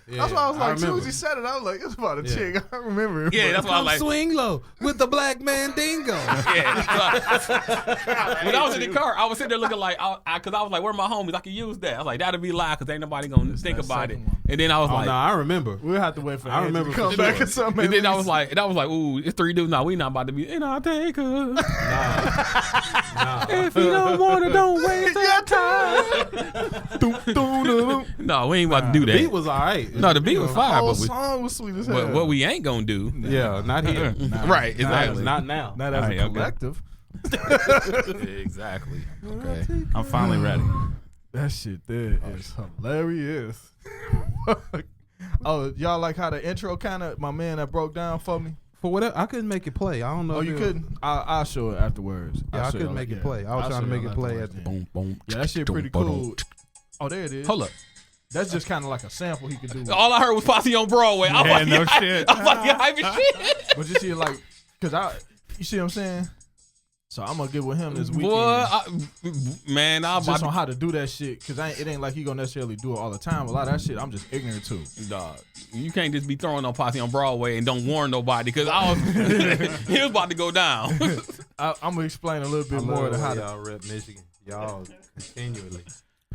That's why I was like, as soon as he said it, I was like, it's about a chick. I remember it. Yeah, that's why I was like, swing low with the black man dingo. Yeah. When I was in the car, I was sitting there looking like, because I was like, where are my homies? I can use that. I was like, that'll be live because ain't nobody gonna think about it. And then I was like, no, I remember. We'll have to wait for I remember to come back or something. And then I was like, ooh, it's 3 dudes. No, we not about to be, and I'll take her. Nah. If you don't want to, don't waste your time. No, we ain't about to do that. The beat was all right. No, the beat was fire. The whole But song was sweet as hell. but what we ain't gonna do. Yeah, not here. Right, exactly. Not now. Not as a collective. Exactly. Okay. I'm finally ready. That shit there is hilarious. Oh, y'all like how the intro kind of, my man that broke down for me? For whatever, I couldn't make it play. I don't know. Oh, you couldn't? I'll show it afterwards. Yeah, I couldn't make it play. I was trying to make it play at the Boom, boom. Yeah, that shit pretty cool. Oh, there it is. Hold up. That's just kind of like a sample he could do. All I heard was Posse on Broadway. I was like, no shit. I was like, yeah, hype as shit. But you see, like, you see what I'm saying? So I'm gonna get with him this weekend. Man, I'm just about on how to do that shit, because it ain't like he gonna necessarily do it all the time. A lot of that shit I'm just ignorant to. Dog, you can't just be throwing on Posse on Broadway and don't warn nobody, because he was about to go down. I'm gonna explain a little bit more to how y'all rep Michigan. Y'all continually.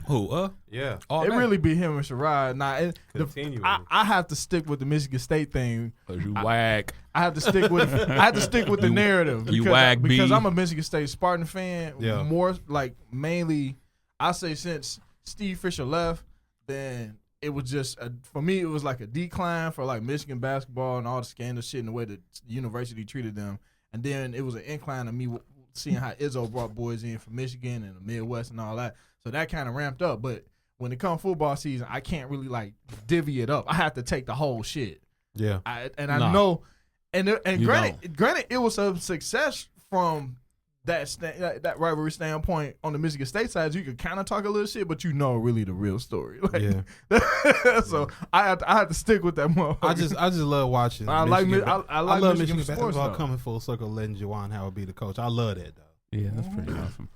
Who? Yeah. It really be him and Sherrod. Nah, Continually. I have to stick with the Michigan State thing. You whack. I have to stick with the narrative. Because I'm a Michigan State Spartan fan. Yeah. More like mainly, I say since Steve Fisher left, then it was just for me it was like a decline for like Michigan basketball and all the scandal shit and the way that the university treated them, and then it was an incline to me seeing how Izzo brought boys in from Michigan and the Midwest and all that. So that kind of ramped up. But when it comes football season, I can't really like divvy it up. I have to take the whole shit. Yeah. I know, and granted, it was a success from that rivalry standpoint on the Michigan State side. You could kind of talk a little shit, but you know really the real story. Like, yeah. So I have to stick with that motherfucker. I just love watching. I love Michigan basketball coming full circle, letting Juwan Howard be the coach. I love that though. Yeah, that's pretty awesome.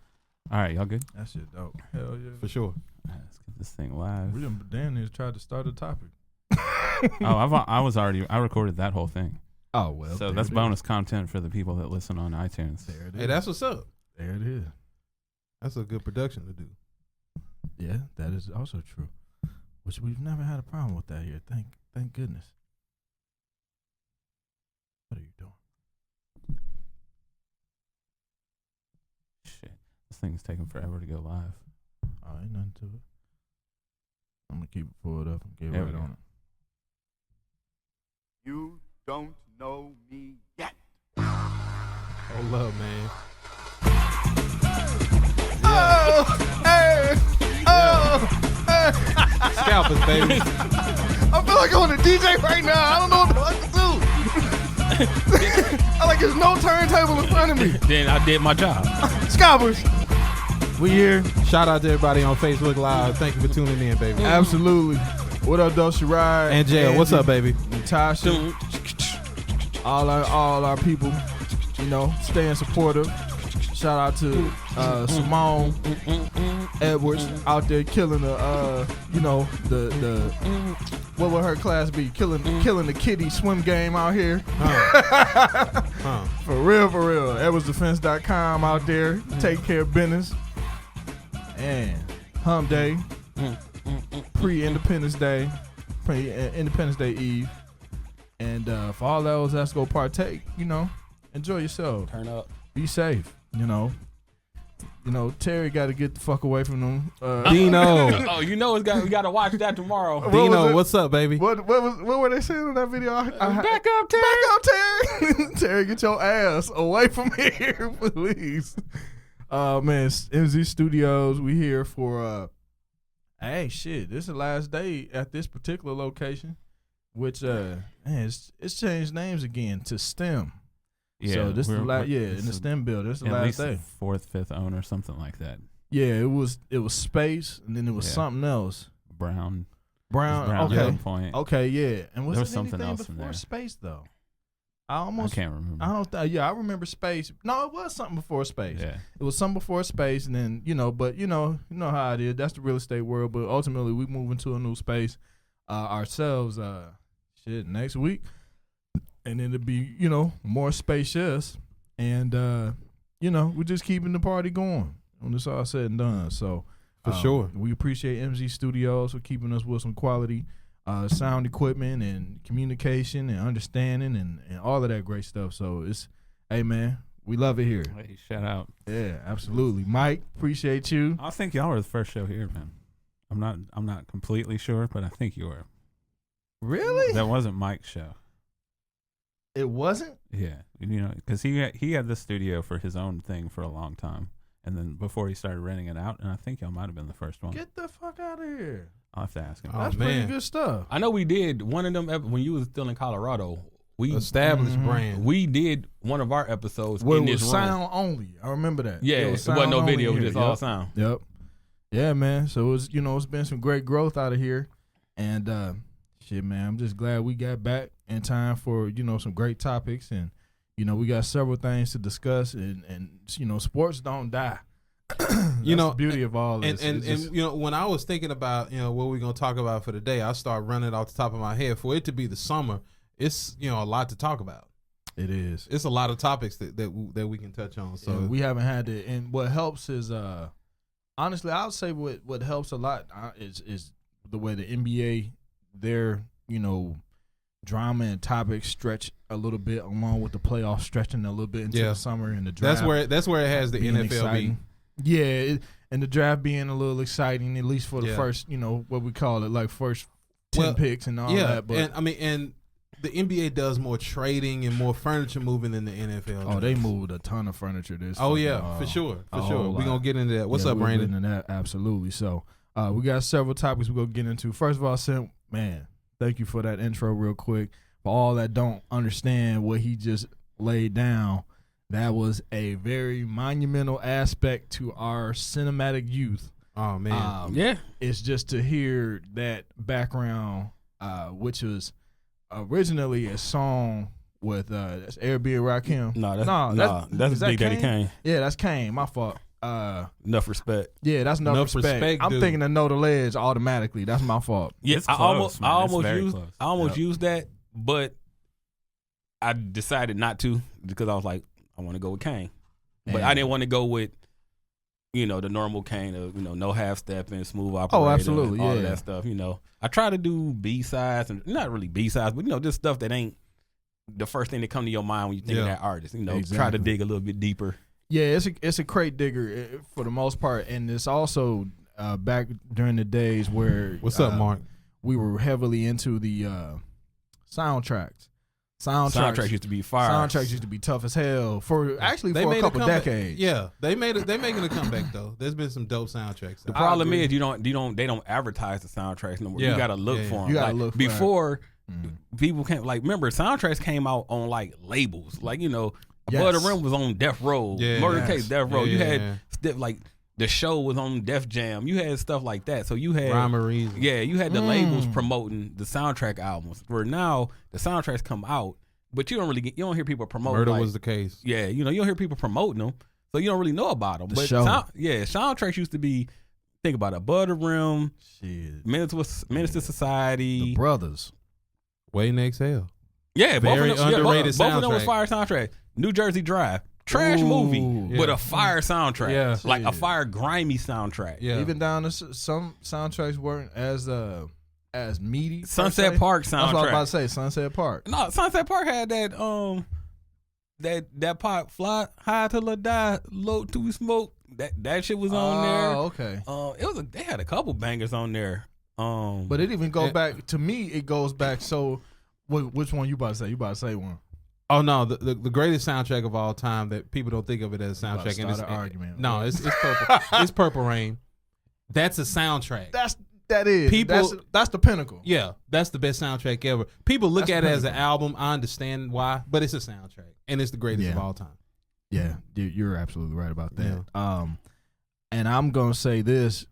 All right, y'all good? That shit dope. Hell yeah, for sure. All right, let's get this thing live. We done damn near tried to start a topic. I recorded that whole thing. Oh well. So that's bonus content for the people that listen on iTunes. There it is. Hey, that's what's up. There it is. That's a good production to do. Yeah, that is also true. Which we've never had a problem with that here. Thank goodness. What are you doing? Shit, this thing's taking forever to go live. Oh, ain't nothing to it. I'm gonna keep it pulled up and get There right we go. on it. You don't know me yet. Oh, love, man. Oh, hey, hey. Scalpers, baby. I feel like I'm on a DJ right now. I don't know what to do. I like there's no turntable in front of me. Then I did my job. Scalpers. We here. Shout out to everybody on Facebook Live. Thank you for tuning in, baby. Absolutely. What up, though, Sherrod? And Jail, what's up, baby? Natasha. All our people, staying supportive. Shout out to Simone Edwards out there killing the what would her class be? Killing the kiddie swim game out here. For real. EdwardsDefense.com out there. Take care of business. And Hump Day. Pre-Independence Day. Independence Day Eve. And for all those that's go partake, enjoy yourself. Turn up. Be safe. Terry got to get the fuck away from them. Dino. Oh, we got to watch that tomorrow. Dino, what's up, baby? What were they saying in that video? Back up, Terry. Back up, Terry. Terry, get your ass away from here, please. Man, MZ Studios, we here for, hey, shit, this is the last day at this particular location, which, man, it's changed names again to STEM. Yeah, so this is the last, in the STEM building. This is the last day. Fourth, fifth owner, something like that. Yeah, it was space, and then it was something else. Brown. Okay. Point. Okay, yeah. And was there was it something anything else in before there. space though? I can't remember. I remember space. No, it was something before space. Yeah. It was something before space, and then but you know how it is. That's the real estate world. But ultimately, we move into a new space. ourselves next week, and then it'll be more spacious, and we're just keeping the party going when it's all said and done. So For sure. we appreciate MZ Studios for keeping us with some quality sound equipment and communication and understanding and all of that great stuff. So hey man, we love it here. Hey, shout out. Yeah, absolutely. Mike, appreciate you. I think y'all were the first show here, man. I'm not completely sure, but I think you were. Really? That wasn't Mike's show. It wasn't? Yeah, because he had the studio for his own thing for a long time, and then before he started renting it out, and I think y'all might have been the first one. Get the fuck out of here. I'll have to ask him. That's pretty good stuff. I know we did one of them when you was still in Colorado. We Established brand. We did one of our episodes Well, in it this was room. sound only. I remember that. Yeah, it it was wasn't no sound video, it only was just here. all sound. Yep. Yeah, man. So it was, it's been some great growth out of here. And shit, man, I'm just glad we got back in time for, some great topics. And, we got several things to discuss. And sports don't die. That's the beauty of all this. And when I was thinking about, what we're going to talk about for the day, I started running off the top of my head. For it to be the summer, it's, a lot to talk about. It is. It's a lot of topics that we can touch on. So we haven't had to. And what helps is, honestly, I would say what helps a lot is the way the NBA, their drama and topics stretch a little bit, along with the playoffs stretching a little bit into the summer and the draft. That's where it has the NFL exciting. Yeah, and the draft being a little exciting, at least for the first, what we call it, like first 10 picks and all that. But and the NBA does more trading and more furniture moving than the NFL. Oh, they moved a ton of furniture this. Oh yeah, for sure. We're gonna get into that. What's up, Brandon? Brandon? Into that, absolutely. So we got several topics we're gonna get into. First of all, man, thank you for that intro real quick. For all that don't understand what he just laid down, that was a very monumental aspect to our cinematic youth. Oh man, yeah. It's just to hear that background, which was originally a song with that's Airbnb Rakim. That's Big Daddy Kane. Yeah, that's Kane. My fault. Enough respect. Yeah, that's enough respect. I'm dude. thinking of Know the Ledge automatically. That's my fault. Yeah, It's close, man. It's I almost used that, but I decided not to because I was like, I want to go with Kane, but I didn't want to go with the normal Kane of no half stepping, smooth operator. Oh, absolutely, all of yeah. that stuff. I try to do B-sides and not really B-sides, but just stuff that ain't the first thing that come to your mind when you think of that artist. Try to Exactly. dig a little bit deeper. Yeah, it's a crate digger for the most part, and it's also back during the days where what's up, Mark? We were heavily into the soundtracks. Soundtracks used to be fire. Soundtracks used to be tough as hell for a couple decades. Yeah, they making a comeback though. There's been some dope soundtracks. The problem is they don't advertise the soundtracks no more. Yeah. You gotta look for them. You gotta look for before people can't remember soundtracks came out on like labels Above the Rim was on Death Row, Murder Case Death Row. You had stuff like the show was on Def Jam. You had stuff like that. So you had Rhyme or Reason. Yeah, you had the labels promoting the soundtrack albums. Where now the soundtracks come out, but you don't hear people promote. Murder was the case. Yeah, you don't hear people promoting them, so you don't really know about them. But soundtracks used to be. Think about it, Above the Rim, Menace to Society, The Brothers, Waiting to Exhale. Yeah, very underrated both of them was fire soundtrack. New Jersey Drive, trash movie, but a fire soundtrack. Yeah, like a fire grimy soundtrack. Yeah, even down to some soundtracks weren't as meaty. Sunset Park soundtrack. That's what I was about to say. Sunset Park. No, Sunset Park had that that pop fly high till I die, low till we smoke. That shit was on there. Oh, okay. They had a couple bangers on there. But it even goes back to me. It goes back. So, which one you about to say? You about to say one? Oh no, the greatest soundtrack of all time that people don't think of it as a soundtrack. And it's an argument. No, it's Purple. It's Purple Rain. That's a soundtrack. That is people. That's the pinnacle. Yeah, that's the best soundtrack ever. People look at it as an album. I understand why, but it's a soundtrack, and it's the greatest of all time. Yeah, you're absolutely right about that. Yeah. And I'm gonna say this: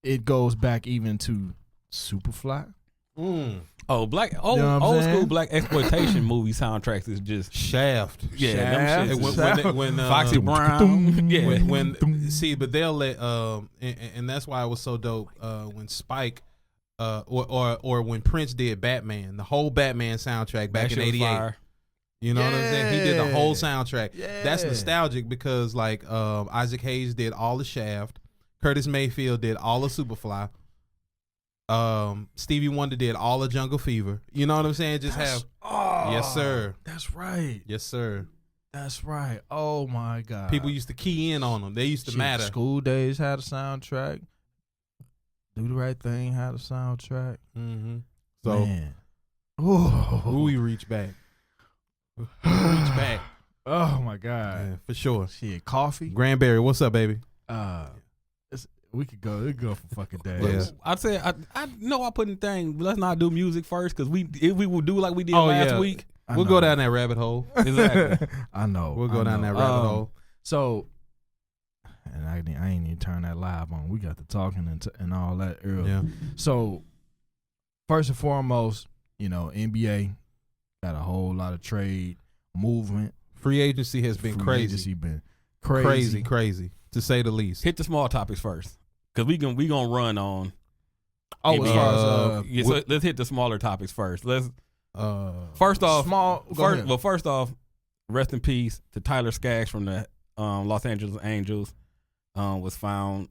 it goes back even to Superfly. Oh, old school black exploitation movie soundtracks is just Shaft. Yeah, Shaft. When Foxy Brown. Yeah, but they'll let and that's why it was so dope when Spike or when Prince did Batman, the whole Batman soundtrack back in '88. You know what I'm saying? He did the whole soundtrack. Yeah. That's nostalgic because like Isaac Hayes did all the Shaft, Curtis Mayfield did all of Superfly, Stevie Wonder did all of Jungle Fever. You know what I'm saying? Yes sir. That's right. Yes sir. That's right. Oh my God. People used to key in on them. They used to matter. School Days had a soundtrack. Do the Right Thing had a soundtrack. Mm-hmm. So, man. Who we reach back? Reach back. Oh my God. Yeah, for sure. Shit, Coffee. Granberry, what's up, baby? We could go for fucking days. Yeah. I'd say I know I put in thing. Let's not do music first because if we will do like we did last week. We'll go down that rabbit hole. Exactly. I know. We'll go down that rabbit hole. So, and I ain't even turn that live on. We got the talking and all that earlier. Yeah. So, first and foremost, NBA got a whole lot of trade movement. Free agency has been crazy. Been crazy to say the least. Hit the small topics first because we gonna run on. Oh, NBA. as far as so let's hit the smaller topics first. First off, rest in peace to Tyler Skaggs from the Los Angeles Angels. Was found.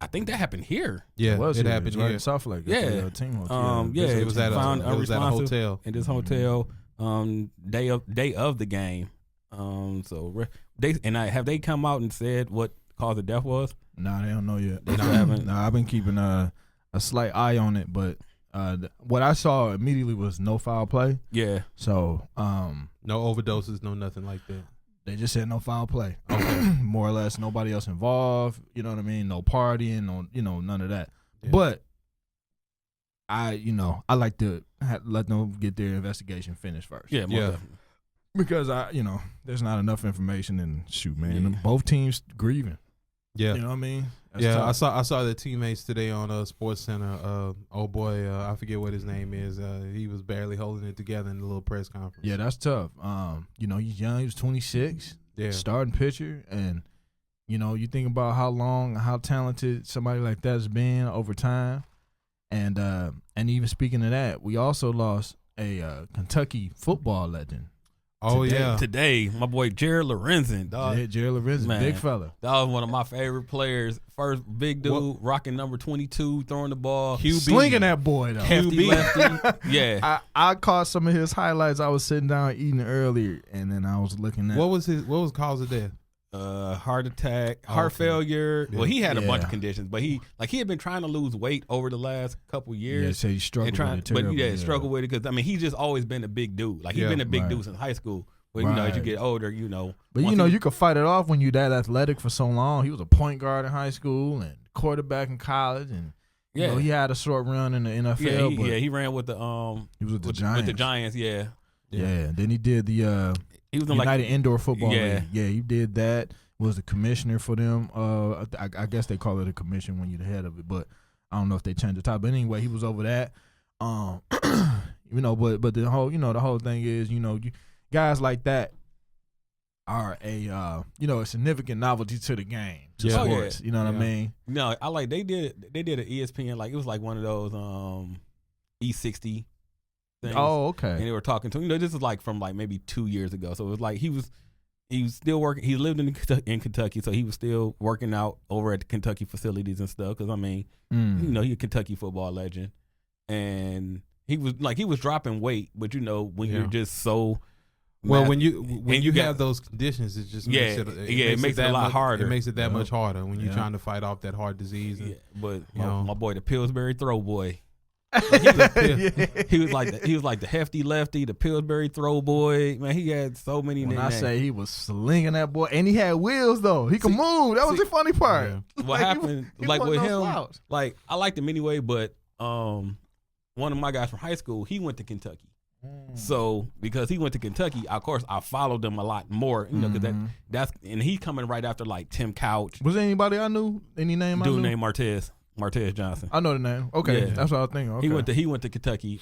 I think that happened here. Yeah, it happened right here. in South Lake. Yeah, team hotel. it was at a hotel. In this hotel. Day of the game. So have they come out and said what cause of death was? Nah, they don't know yet. They haven't. Nah, I've been keeping a slight eye on it, but what I saw immediately was no foul play. Yeah. So no overdoses, no nothing like that. They just said no foul play. Okay. More or less, nobody else involved. You know what I mean? No partying, none of that. Yeah. But I like to let them get their investigation finished first. Yeah, definitely. Because there's not enough information, and shoot, man, both teams grieving. Yeah, you know what I mean. That's tough. tough. I saw their teammates today on Sports Center. Oh boy, I forget what his name is. He was barely holding it together in the little press conference. Yeah, that's tough. He's young. He was 26. Yeah, starting pitcher, and you think about how talented somebody like that has been over time, and even speaking of that, we also lost a Kentucky football legend. Oh today my boy Jared Lorenzen, dog. Jared Lorenzen, man, big fella. That was one of my favorite players. First big dude, rocking number 22, throwing the ball, QB. Slinging that boy though. Hefty lefty. Yeah, I caught some of his highlights. I was sitting down eating earlier, and then I was looking at what was cause of death? Heart attack, heart failure. Yeah. Well, he had a bunch of conditions, but he had been trying to lose weight over the last couple years. Yeah, so he struggled with it. Struggled with it because he's just always been a big dude. Like he's been a big dude since high school. But as you get older, But you could fight it off when you're that athletic for so long. He was a point guard in high school and quarterback in college, and he had a short run in the NFL. He ran with the he was with the Giants. With the Giants, yeah. Then he did the he was United Indoor Football League. Yeah, he did that. Was the commissioner for them. I guess they call it a commission when you're the head of it, but I don't know if they changed the title. But anyway, he was over that. But the whole thing is, guys like that are a significant novelty to the game, to sports. You know what I mean? No, I like they did an ESPN, like it was like one of those E60 things. Oh, okay. And they were talking to him. This is like from like maybe 2 years ago. So it was like he was still working. He lived in Kentucky, so he was still working out over at the Kentucky facilities and stuff. Because he's a Kentucky football legend, and he was dropping weight. But when you're just so when you have those conditions, it just makes it a lot harder. It makes it that much harder when you're trying to fight off that heart disease. And, but my boy, the Pillsbury throw boy. He was like the hefty lefty, the Pillsbury throw boy. Man, he had so many when nicknames. I say he was slinging that boy, and he had wheels though. He could move. That was the funny part. Yeah. What happened? He with him, slouch. Like I liked him anyway, but one of my guys from high school, he went to Kentucky. So because he went to Kentucky, of course I followed him a lot more. Because that's and he's coming right after like Tim Couch. Was there anybody I knew? Any name? Dude named Martez Johnson. I know the name. Okay, that's what I was thinking. Okay. He went to Kentucky,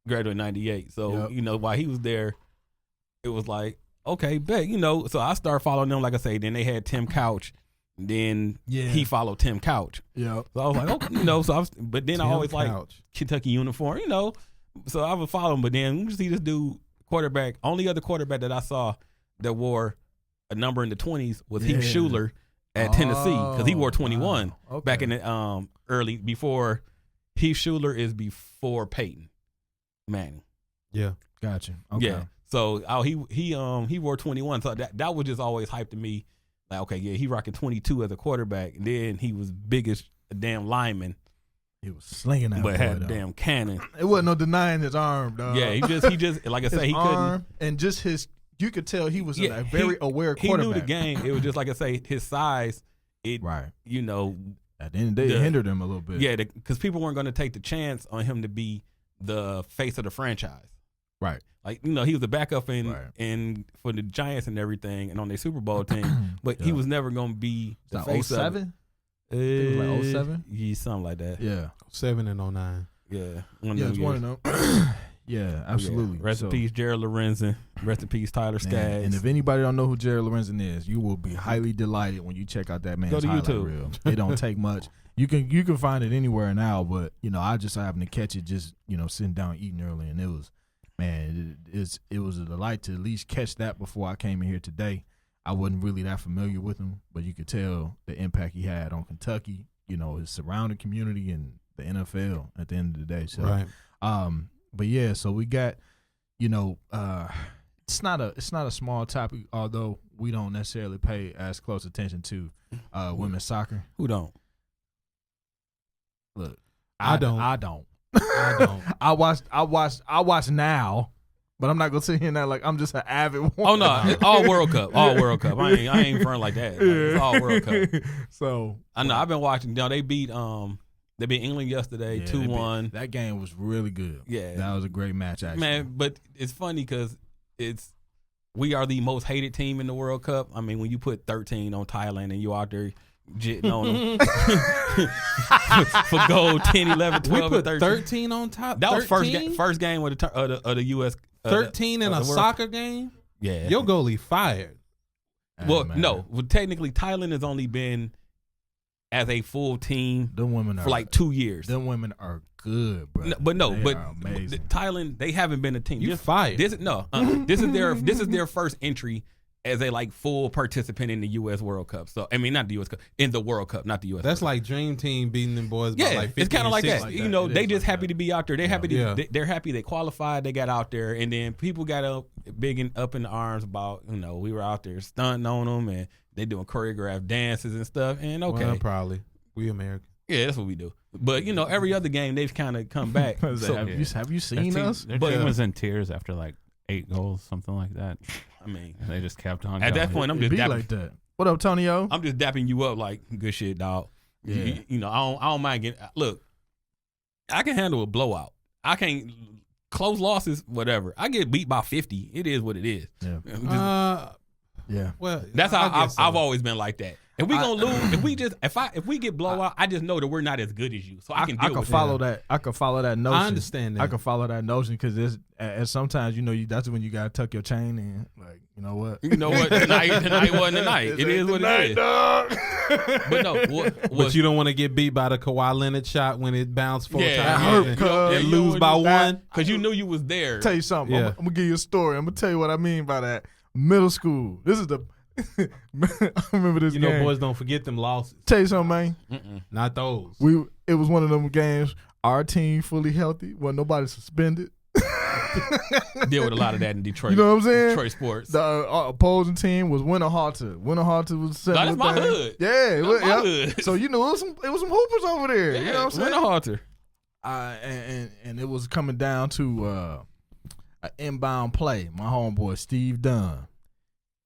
graduated in '98. So while he was there, it was like okay, bet So I started following them. Like I say, then they had Tim Couch, Then he followed Tim Couch. Yeah. So I was like, okay, but then I always like Kentucky uniform, So I would follow him, but then you see this dude quarterback. Only other quarterback that I saw that wore a number in the 20s was Heath Schuler at Tennessee, because he wore 21 back in the early before. Heath Schuler is before Peyton Manning. Yeah, gotcha. Okay. Yeah. So he wore 21. So that was just always hyped to me. Like, okay, yeah, he rocking 22 as a quarterback. And then he was big as a damn lineman. He was slinging that, but had a damn cannon. It wasn't no denying his arm, dog. Yeah, he just like I said, he couldn't. And just you could tell he was a very aware quarterback. He knew the game. It was just like I say, his size. At the end of the day, it hindered him a little bit. Yeah, because people weren't going to take the chance on him to be the face of the franchise. Right. Like, he was the backup in for the Giants and everything and on their Super Bowl team, but he was never going to be the face 07? of it. It was like 07? Yeah, something like that. Yeah. 07 and 09. Yeah. It's one of them. Yeah, absolutely. Yeah. Rest in peace, Jared Lorenzen. Rest in peace, Tyler Skaggs. And if anybody don't know who Jared Lorenzen is, you will be highly delighted when you check out that man's highlight reel. It don't take much. You can find it anywhere now, but I just happened to catch it just sitting down eating early, and it was. Man, it was a delight to at least catch that before I came in here today. I wasn't really that familiar with him, but you could tell the impact he had on Kentucky, his surrounding community and the NFL at the end of the day. So, right. But yeah, so we got, it's not a small topic, although we don't necessarily pay as close attention to women's soccer. Who don't? Look, I don't. I watch now, but I'm not gonna sit here and act like I'm just an avid one. Oh no, it's all World Cup. All World Cup. I ain't front like that. It's all World Cup. So I know I've been watching. They beat England yesterday 2-1. That game was really good. Yeah, that was a great match actually. Man, but it's funny because we are the most hated team in the World Cup. I mean, when you put 13 on Thailand and you out there jitting on them for gold 10, 11, 12, we put 13. 13 on top. That was first game of the U.S. 13 in a soccer game? Yeah. Your goalie fired. Well, no. Well, technically, Thailand has only been as a full team for like 2 years. Them women are good, bro. But Thailand, they haven't been a team. You fired. This is their first entry as a full participant in the U.S. World Cup. So I mean, not the U.S. Cup, in the World Cup, not the U.S. That's World like Dream Team beating them boys. Yeah, by it's kind of like that. They just like happy to be out there. They're happy. They're happy they qualified. They got out there, and then people got up in the arms about we were out there stunting on them, and they doing choreographed dances and stuff. And well, probably we American. Yeah, that's what we do. But every other game they've kind of come back. So, have you seen us? Their team was in tears after 8 goals, something like that. I mean, they just kept on. At going. that point, I'm just dapping, like that. What up, Tonyo? I'm just dapping you up like good shit, dog. Yeah. I don't mind getting. Look, I can handle a blowout. I can't close losses, whatever. I get beat by 50. It is what it is. Yeah. Yeah. Well, that's how I've always been like that. If we gonna lose, if we get blowout, I just know that we're not as good as you, so I can deal with that. I can follow that notion. I understand that. I can follow that notion because sometimes that's when you gotta tuck your chain in. Like you know what tonight wasn't the night. It is what it is. Dog. But no, but you don't want to get beat by the Kawhi Leonard shot when it bounced 4 times and lose by 1 because you knew you was there. Tell you something. I'm gonna give you a story. I'm gonna tell you what I mean by that. Middle school. This is the. I remember this game. Boys don't forget them losses. Tell you something, man. Not those. It was one of them games. Our team fully healthy. Wasn't nobody suspended. Deal with a lot of that in Detroit. You know what I'm saying? Detroit sports. The opposing team was Winterhalter. Winterhalter was that's my hood. Yeah, that's my hood. So it was some hoopers over there. Yeah, you know what I'm saying? Winterhalter. And it was coming down to an inbound play. My homeboy Steve Dunn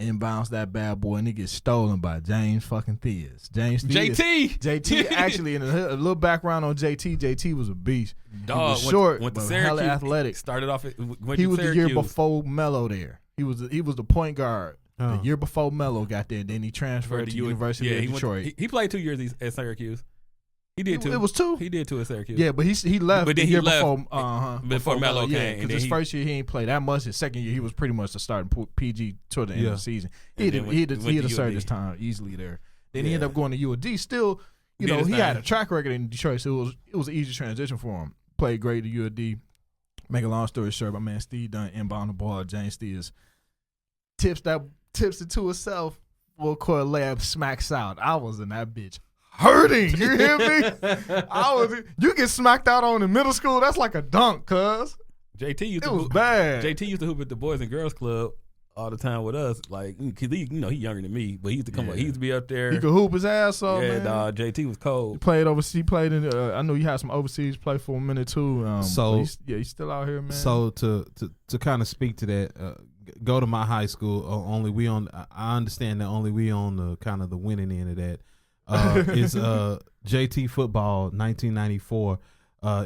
inbounds that bad boy, and it gets stolen by James fucking Theus. JT actually, in a little background on JT. JT was a beast. Dog, he was short, went to but Syracuse, hella athletic. Started off. He was the year before Melo there. He was the point guard. The year before Melo got there, then he transferred to University of Detroit. He played 2 years at Syracuse. He did 2. It was 2. He did 2 at Syracuse. Yeah, but he left. But then the year he left before Melo came. Yeah, because his first year he ain't played that much. His second year he was pretty much the starting PG toward the end of the season. He'd have served his time easily there. Then he ended up going to UD. Still, you know, he had a track record in Detroit, so it was an easy transition for him. Played great at UD. Make a long story short, my man Steve Dunn inbound the ball. James Steers tips it to himself. Full court layup, smacks out. I was in that bitch hurting. You hear me? You get smacked out on in middle school. That's like a dunk, cuz. JT was bad. JT used to hoop at the Boys and Girls Club all the time with us, like, cause he younger than me, but he used to come up. He used to be up there. He could hoop his ass off, man. Dog, JT was cold. He played overseas. He played in. I know you had some overseas play for a minute too. He's still out here, man. So to kind of speak to that, go to my high school. I understand that only we on the kind of the winning end of that. Is JT football 1994.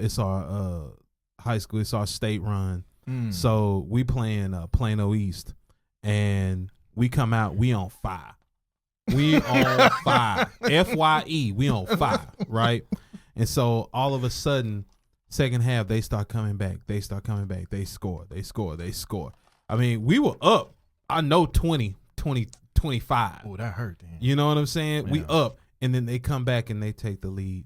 It's our high school. It's our state run. So we playing Plano East. And we come out, we on fire. We on fire. FYE, we on fire, right? And so all of a sudden, second half, they start coming back. They score. I mean, we were up. I know 20, 25. Oh, that hurt. Damn. You know what I'm saying? Yeah. We up. And then they come back and they take the lead.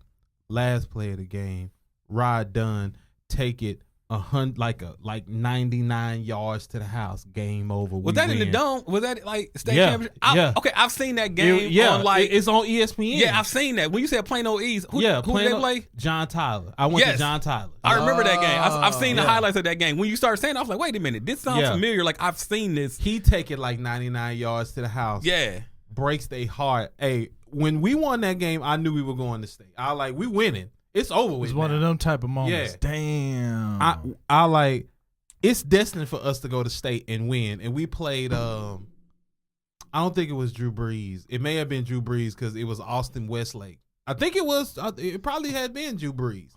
Last play of the game, Rod Dunn, take it. 99 yards to the house. Game over. Was that in the dome? Was that like state championship? Okay, I've seen that game. It's on ESPN. Yeah, I've seen that. When you said Plano East, who did they play? John Tyler. I went to John Tyler. I remember that game. I've seen the highlights of that game. When you started saying, I was like, wait a minute, this sounds familiar. Like I've seen this. He take it like 99 yards to the house. Yeah, breaks their heart. Hey, when we won that game, I knew we were going to state. I was like, we winning. It's over with. It's one of them type of moments. Yeah. Damn. I like. It's destined for us to go to state and win. And we played. I don't think it was Drew Brees. It may have been Drew Brees because it was Austin Westlake. I think it was. It probably had been Drew Brees.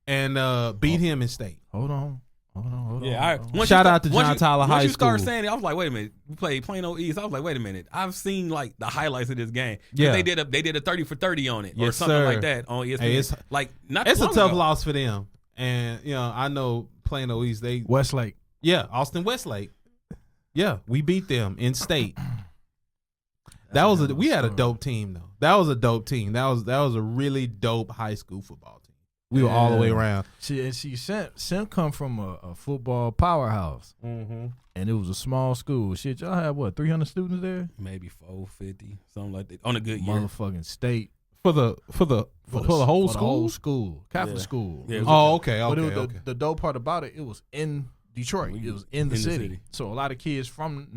And beat him in state. Hold on. Yeah. Shout out to John Tyler High School. Once you start saying it, I was like, wait a minute. We played Plano East. I was like, wait a minute. I've seen like the highlights of this game. Yeah. They did a 30 for 30 on it or something like that on ESPN. Hey, it's a tough loss for them. And I know Plano East. Westlake. Yeah, Austin Westlake. Yeah, we beat them in state. We had a dope team though. That was a dope team. That was a really dope high school football team. We were all the way around. Sim come from a football powerhouse, and it was a small school. Shit, y'all had what 300 students there? Maybe 450, something like that on a good year. Motherfucking state for the whole school, Catholic school. Yeah, okay. But the dope part about it was in Detroit. It was in the city. So a lot of kids from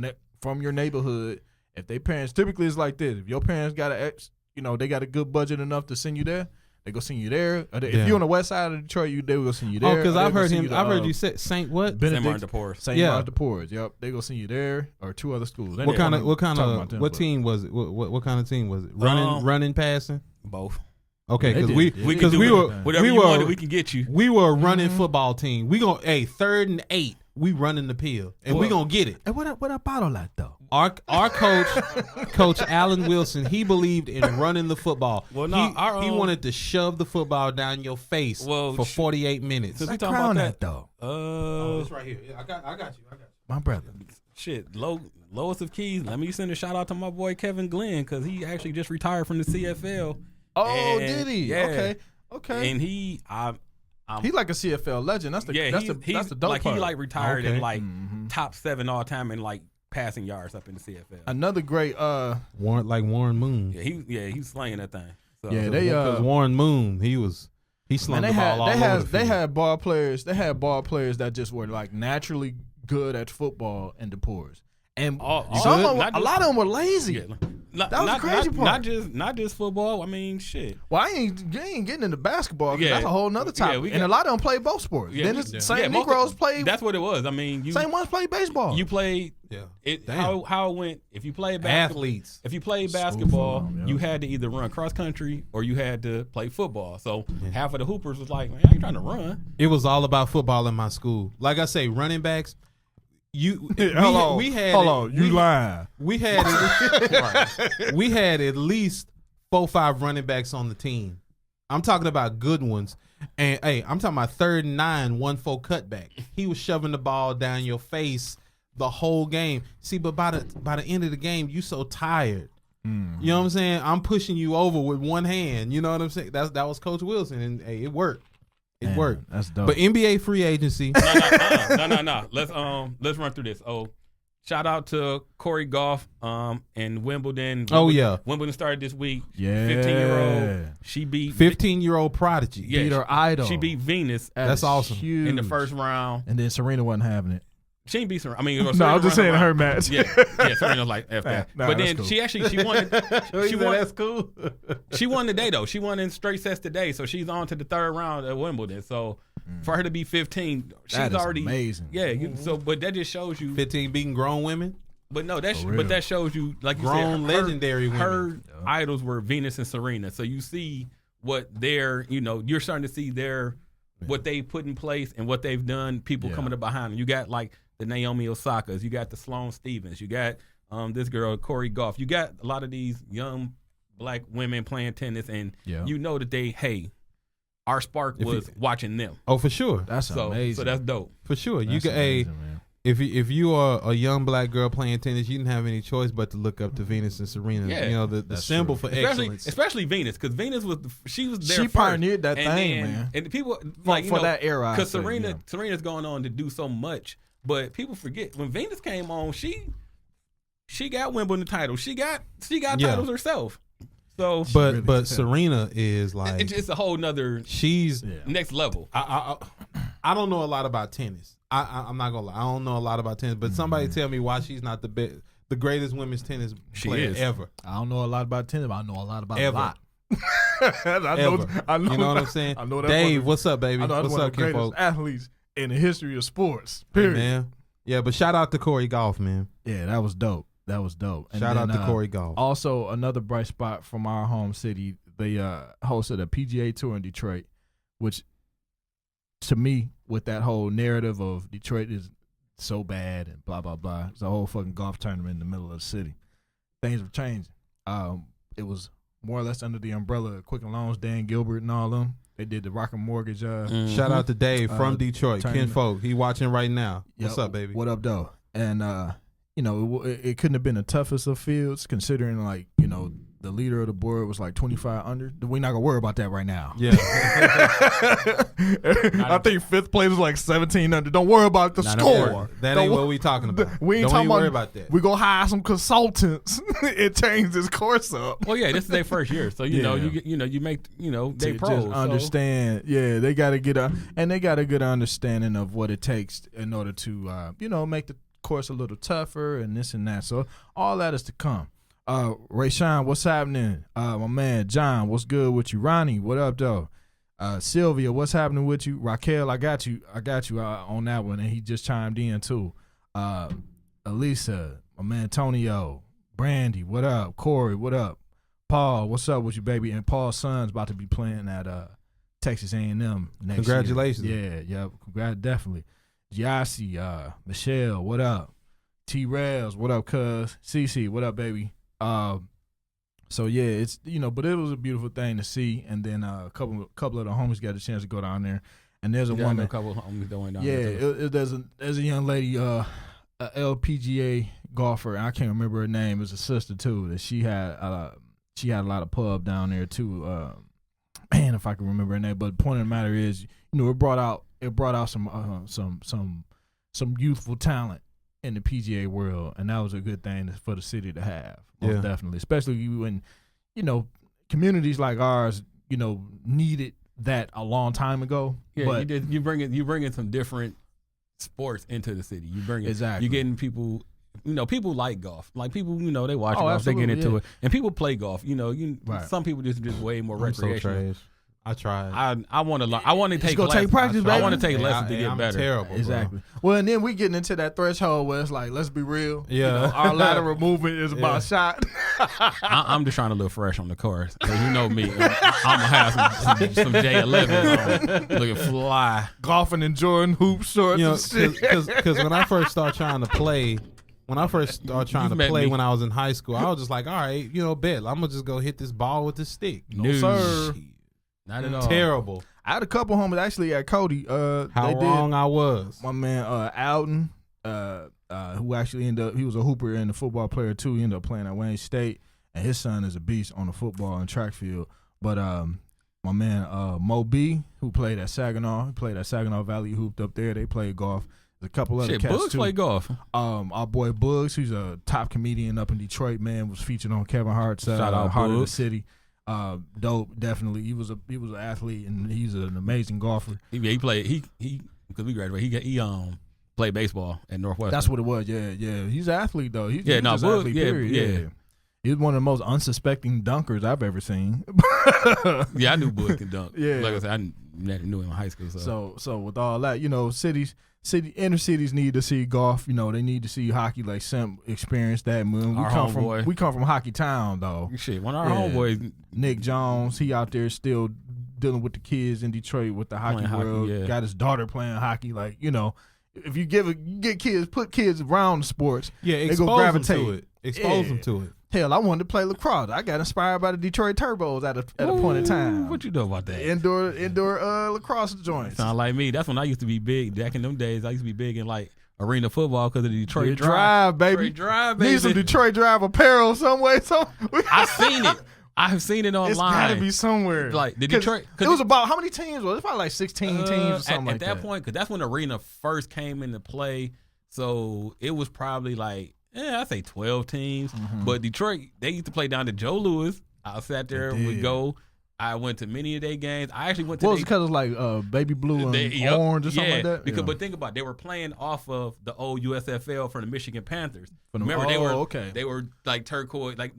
your neighborhood, if their parents typically it's like this. If your parents got they got a good budget enough to send you there. They go send you there. If you're on the west side of Detroit, they will send you there. Oh, because I've heard you say Saint what? St. Martin de Porres. St. Martin de Porres. Yep. They go send you there or two other schools. What team was it? What kind of team was it? Running, passing? Both. Okay, because we can get you. We were a running football team. We gonna 3rd and 8. We running the pill and we gonna get it. And what about all that though? Our coach, Coach Allen Wilson, he believed in running the football. Well, no, he wanted to shove the football down your face for 48 minutes. Since we talking about that though, it's right here. Yeah, I got you. My brother. Shit, lowest of keys. Let me send a shout out to my boy Kevin Glenn because he actually just retired from the CFL. Oh, did he? Yeah. Okay. And he's like a CFL legend. That's the dope like part. He like retired in top 7 all time in like passing yards up in the CFL. Another great Warren Moon. Yeah, he was slanging that thing. So, because Warren Moon, he slung the ball all over the field. They had ball players. They had ball players that just were like naturally good at football in the Pours. And a lot of them were lazy. Yeah. That was the crazy part. Not just football. I mean, shit. Well, I ain't getting into basketball because that's a whole nother topic. And a lot of them play both sports. Then same Negroes play. That's what it was. I mean, same ones play baseball. You played. Yeah. How it went. If you played basketball, athletes. If you played basketball, you had to either run cross country or you had to play football. So half of the hoopers was like, man, I ain't trying to run. It was all about football in my school. Like I say, running backs. You lying. We had at least 4-5 running backs on the team. I'm talking about good ones. And I'm talking about 3rd and 9, 1-4 cutback. He was shoving the ball down your face the whole game. See, but by the end of the game, you so tired. You know what I'm saying? I'm pushing you over with one hand. You know what I'm saying? That was Coach Wilson, and hey, it worked. It worked. That's dope. But NBA free agency. No. Let's run through this. Shout out to Corey Goff and Wimbledon. Wimbledon started this week. Yeah. 15-year-old. She beat 15-year-old prodigy. Yeah, beat her idol. She beat Venus. That's awesome. Huge. In the first round. And then Serena wasn't having it. She ain't beat Serena. I mean, no, I was just saying her match. Yeah, Serena's like F that. Nah, but then cool. she won. That's cool. She won today though. She won in straight sets today, so she's on to the third round at Wimbledon. So for her to be 15, she's that is already amazing. Yeah. But that just shows you 15 beating grown women. But no, that shows you, like you grown said, legendary women. Her idols were Venus and Serena. So you see what you're starting to see what they put in place and what they've done. People coming up behind them. You got like the Naomi Osakas. You got the Sloane Stephens. You got this girl Corey Goff. You got a lot of these young black women playing tennis, and you know that our spark was watching them. Oh, for sure. That's amazing. So that's dope. For sure. That's you got amazing, if you are a young black girl playing tennis, you didn't have any choice but to look up to Venus and Serena. Yeah. You know, the symbol for excellence. Especially Venus, because Venus was there. She first. pioneered that thing, man. And people for that era, because Serena's going on to do so much, but people forget when Venus came on, she got Wimbledon title. She got titles herself. So, but Serena is like it's a whole nother. She's next level. I don't know a lot about tennis. I'm not gonna lie. I don't know a lot about tennis, but somebody tell me why she's not the greatest women's tennis player ever. I don't know a lot about tennis, but I know a lot about ever. a lot. I know, you know what I'm saying? I know that. Dave, what's up, baby? I know that's what's one up, of the greatest athletes in the history of sports. Period. Hey, man. Yeah, but shout out to Corey Goff, man. Yeah, that was dope. That was dope. And shout out to Corey Goff. Also, another bright spot from our home city. They hosted a PGA Tour in Detroit, which to me, with that whole narrative of Detroit is so bad and blah, blah, blah. It's a whole fucking golf tournament in the middle of the city. Things were changing. It was more or less under the umbrella of Quicken Loans, Dan Gilbert and all them. They did the Rocket Mortgage. Shout out to Dave from Detroit. Ken Folk. He watching right now. What's up, baby? What up, though? And, it couldn't have been the toughest of fields considering, like, the leader of the board was like 25 under. We're not going to worry about that right now. Yeah. I think fifth place was like 17 under. Don't worry about the score. That ain't what we talking about. We ain't Don't worry about that. We go hire some consultants. It changed this course up. Well, yeah, this is their first year, so you make they pros. Just understand. Yeah, they got to get they got a good understanding of what it takes in order to make the course a little tougher and this and that. So all that is to come. Rayshawn, what's happening? My man John, what's good with you? Ronnie, what up though? Sylvia, what's happening with you? Raquel, I got you on that one, and he just chimed in too. Elisa, my man Antonio, Brandy, what up? Corey, what up? Paul, what's up with you, baby? And Paul's son's about to be playing at Texas A&M next Congratulations. year. Yeah, definitely. Yasi, Michelle, what up? T-Rails, what up, cuz? Cece, what up, baby? So yeah, it's but it was a beautiful thing to see, and then a couple of the homies got a chance to go down there, and there's a woman. A couple of homies going down there. Yeah, there's a young lady, a LPGA golfer, and I can't remember her name. It's a sister too. That she had a lot of pub down there too. Man, if I can remember her name. But the point of the matter is, it brought out some youthful talent in the PGA world, and that was a good thing for the city to have. Most definitely, especially when communities like ours, needed that a long time ago. Yeah, but you bringing some different sports into the city. You bring it exactly. You getting people. People like golf. Like people, they watch golf, they get into it, and people play golf. Some people just way more recreational. So I tried. I want to learn. I want to take lessons. Take practice, baby. I want to take lessons to get I'm better. Terrible, exactly. Bro. Well, and then we getting into that threshold where it's like, let's be real. Yeah, our lateral movement is about shot. I'm just trying to look fresh on the course. You know me. I'm gonna have some J11 on, looking fly, golfing in Jordan hoop shorts. Because when I first started trying to play. When I first started trying to play when I was in high school, I was just like, all right, bet. I'm going to just go hit this ball with this stick. No, sir. Not at all. Terrible. I had a couple homies actually at Cody. How wrong I was. My man Alton, who actually ended up, he was a hooper and a football player too. He ended up playing at Wayne State. and his son is a beast on the football and track field. But my man Mo B, who played at Saginaw, Valley, hooped up there. They played golf. There's a couple other cats Boogs too. play golf. Our boy Boogs, who's a top comedian up in Detroit, man, was featured on Kevin Hart's Shout out Heart of the Boogs. City. Dope, definitely. He was an athlete and he's an amazing golfer. He played he because we graduated. He played baseball at Northwestern. That's what it was. Yeah. He's an athlete though. He's Yeah, no, just Boogs, athlete, yeah, period. yeah. He's one of the most unsuspecting dunkers I've ever seen. Yeah, I knew Boogs could dunk. Yeah. Like I said, I never knew him in high school. So with all that, inner cities need to see golf. They need to see hockey. Like Simp experienced that. Man. We come from Hockey Town though. Shit, one of our homeboys, Nick Jones, he out there still dealing with the kids in Detroit with the hockey world. yeah. Got his daughter playing hockey. Like if you put kids around the sports, they go gravitate to it. Expose them to it. Hell, I wanted to play lacrosse. I got inspired by the Detroit Turbos at a point in time. What you know about that? Indoor lacrosse joints. Sound like me. That's when I used to be big. Back in them days, I used to be big in like arena football because of the Detroit Drive, baby. Detroit Drive, baby. Need some Detroit Drive apparel some way. I've seen it. I have seen it online. It's got to be somewhere. Like the Detroit. It was about how many teams? Was it probably like 16 teams or something at like that. At that point, because that's when arena first came into play. So it was probably like, I'd say 12 teams. Mm-hmm. But Detroit, they used to play down to Joe Louis. I sat there, we'd go. I went to many of their games. I actually went to. What was it because it was like baby blue and orange or something like that? Because, but think about it, they were playing off of the old USFL from the Michigan Panthers. Remember they were like turquoise, like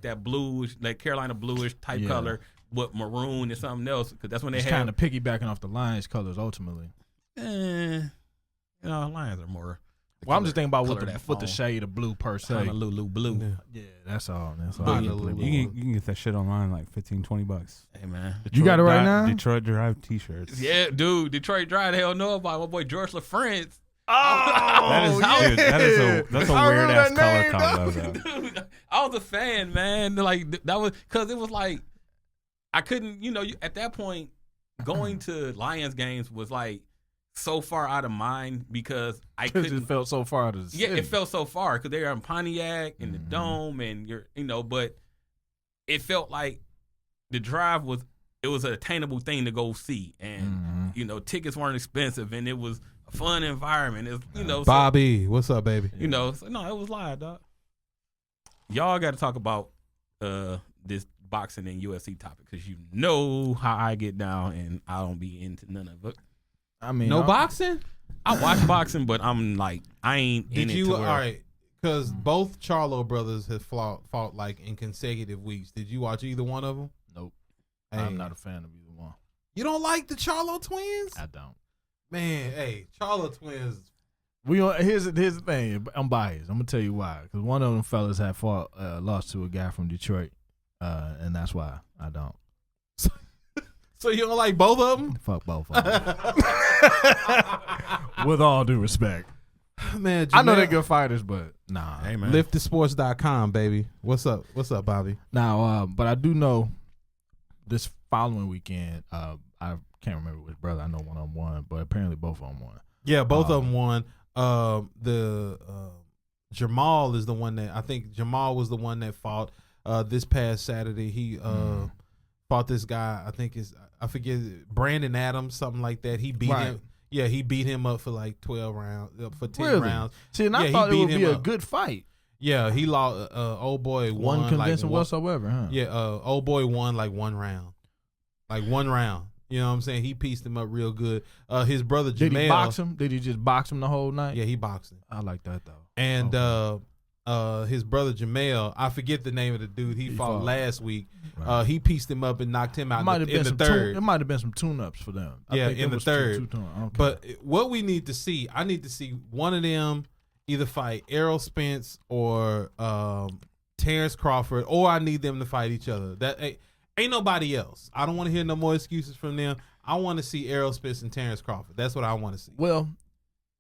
that bluish, like Carolina bluish type color with maroon and something else. Because that's when they had kind of piggybacking off the Lions colors ultimately. Lions are more. Well, I'm just thinking about with the shade of blue per se. Honolulu blue. Yeah, that's all. You can get that shit online like $15-$20. Hey man, you got it right now. Detroit Drive T-shirts. Yeah, dude. Detroit Drive. They don't know about my boy George LaFrance. That's a weird ass color combo. Dude, I was a fan, man. Like that was because it was like I couldn't. At that point, going to Lions games was like so far out of mind because I couldn't. It felt so far out of the city. Yeah, it felt so far because they were in Pontiac in the dome, and but it felt like the drive was an attainable thing to go see, and tickets weren't expensive, and it was a fun environment. It's Bobby, what's up, baby? It was live, dog. Y'all got to talk about this boxing and UFC topic because you know how I get down, and I don't be into none of it. I mean, boxing? I watch boxing, but I'm like, I ain't in it. All right, because both Charlo brothers have fought like in consecutive weeks. Did you watch either one of them? Nope. Hey. I'm not a fan of either one. You don't like the Charlo twins? I don't. Man, hey, Charlo twins. Here's the thing. I'm biased. I'm gonna tell you why. Because one of them fellas had lost to a guy from Detroit, and that's why I don't. So you don't like both of them? Fuck both of them. With all due respect. Man, I know they're good fighters, but nah. Hey, man. LiftedSports.com, baby. What's up, Bobby? Now, but I do know this following weekend, I can't remember which brother. I know one of them won, but apparently both of them won. Yeah, both of them won. Jamal is the one that I think Jamal was the one that fought this past Saturday. He fought this guy. I forget Brandon Adams, something like that. He beat him. Yeah, he beat him up for like 12 rounds, for 10 rounds. See, and I thought it would be a good fight. Yeah, he lost. Old boy won. One convincing whatsoever, huh? Yeah, old boy won like one round. You know what I'm saying? He pieced him up real good. His brother Jamel. Did he box him? Did he just box him the whole night? Yeah, he boxed him. I like that though. And his brother Jamel, I forget the name of the dude he fought last week. Right. He pieced him up and knocked him out in the third. It might have been some tune-ups for them. In the third. But what we need to see, I need to see one of them either fight Errol Spence or Terrence Crawford, or I need them to fight each other. That ain't nobody else. I don't want to hear no more excuses from them. I want to see Errol Spence and Terrence Crawford. That's what I want to see. Well,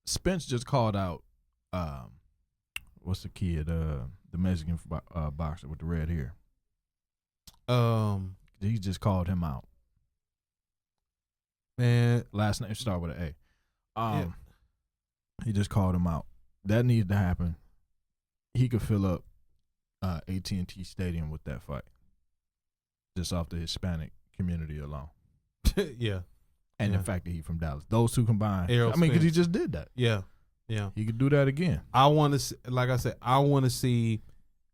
Spence just called out what's the kid, the Mexican boxer with the red hair. He just called him out. Man, last name start with an A. Yeah. He just called him out. That needs to happen. He could fill up AT&T Stadium with that fight, just off the Hispanic community alone. Yeah. And the fact that he's from Dallas. Those two combined. Errol I mean, because he Spence. just did that. Yeah. Yeah. He could do that again. I want to, like I said, I want to see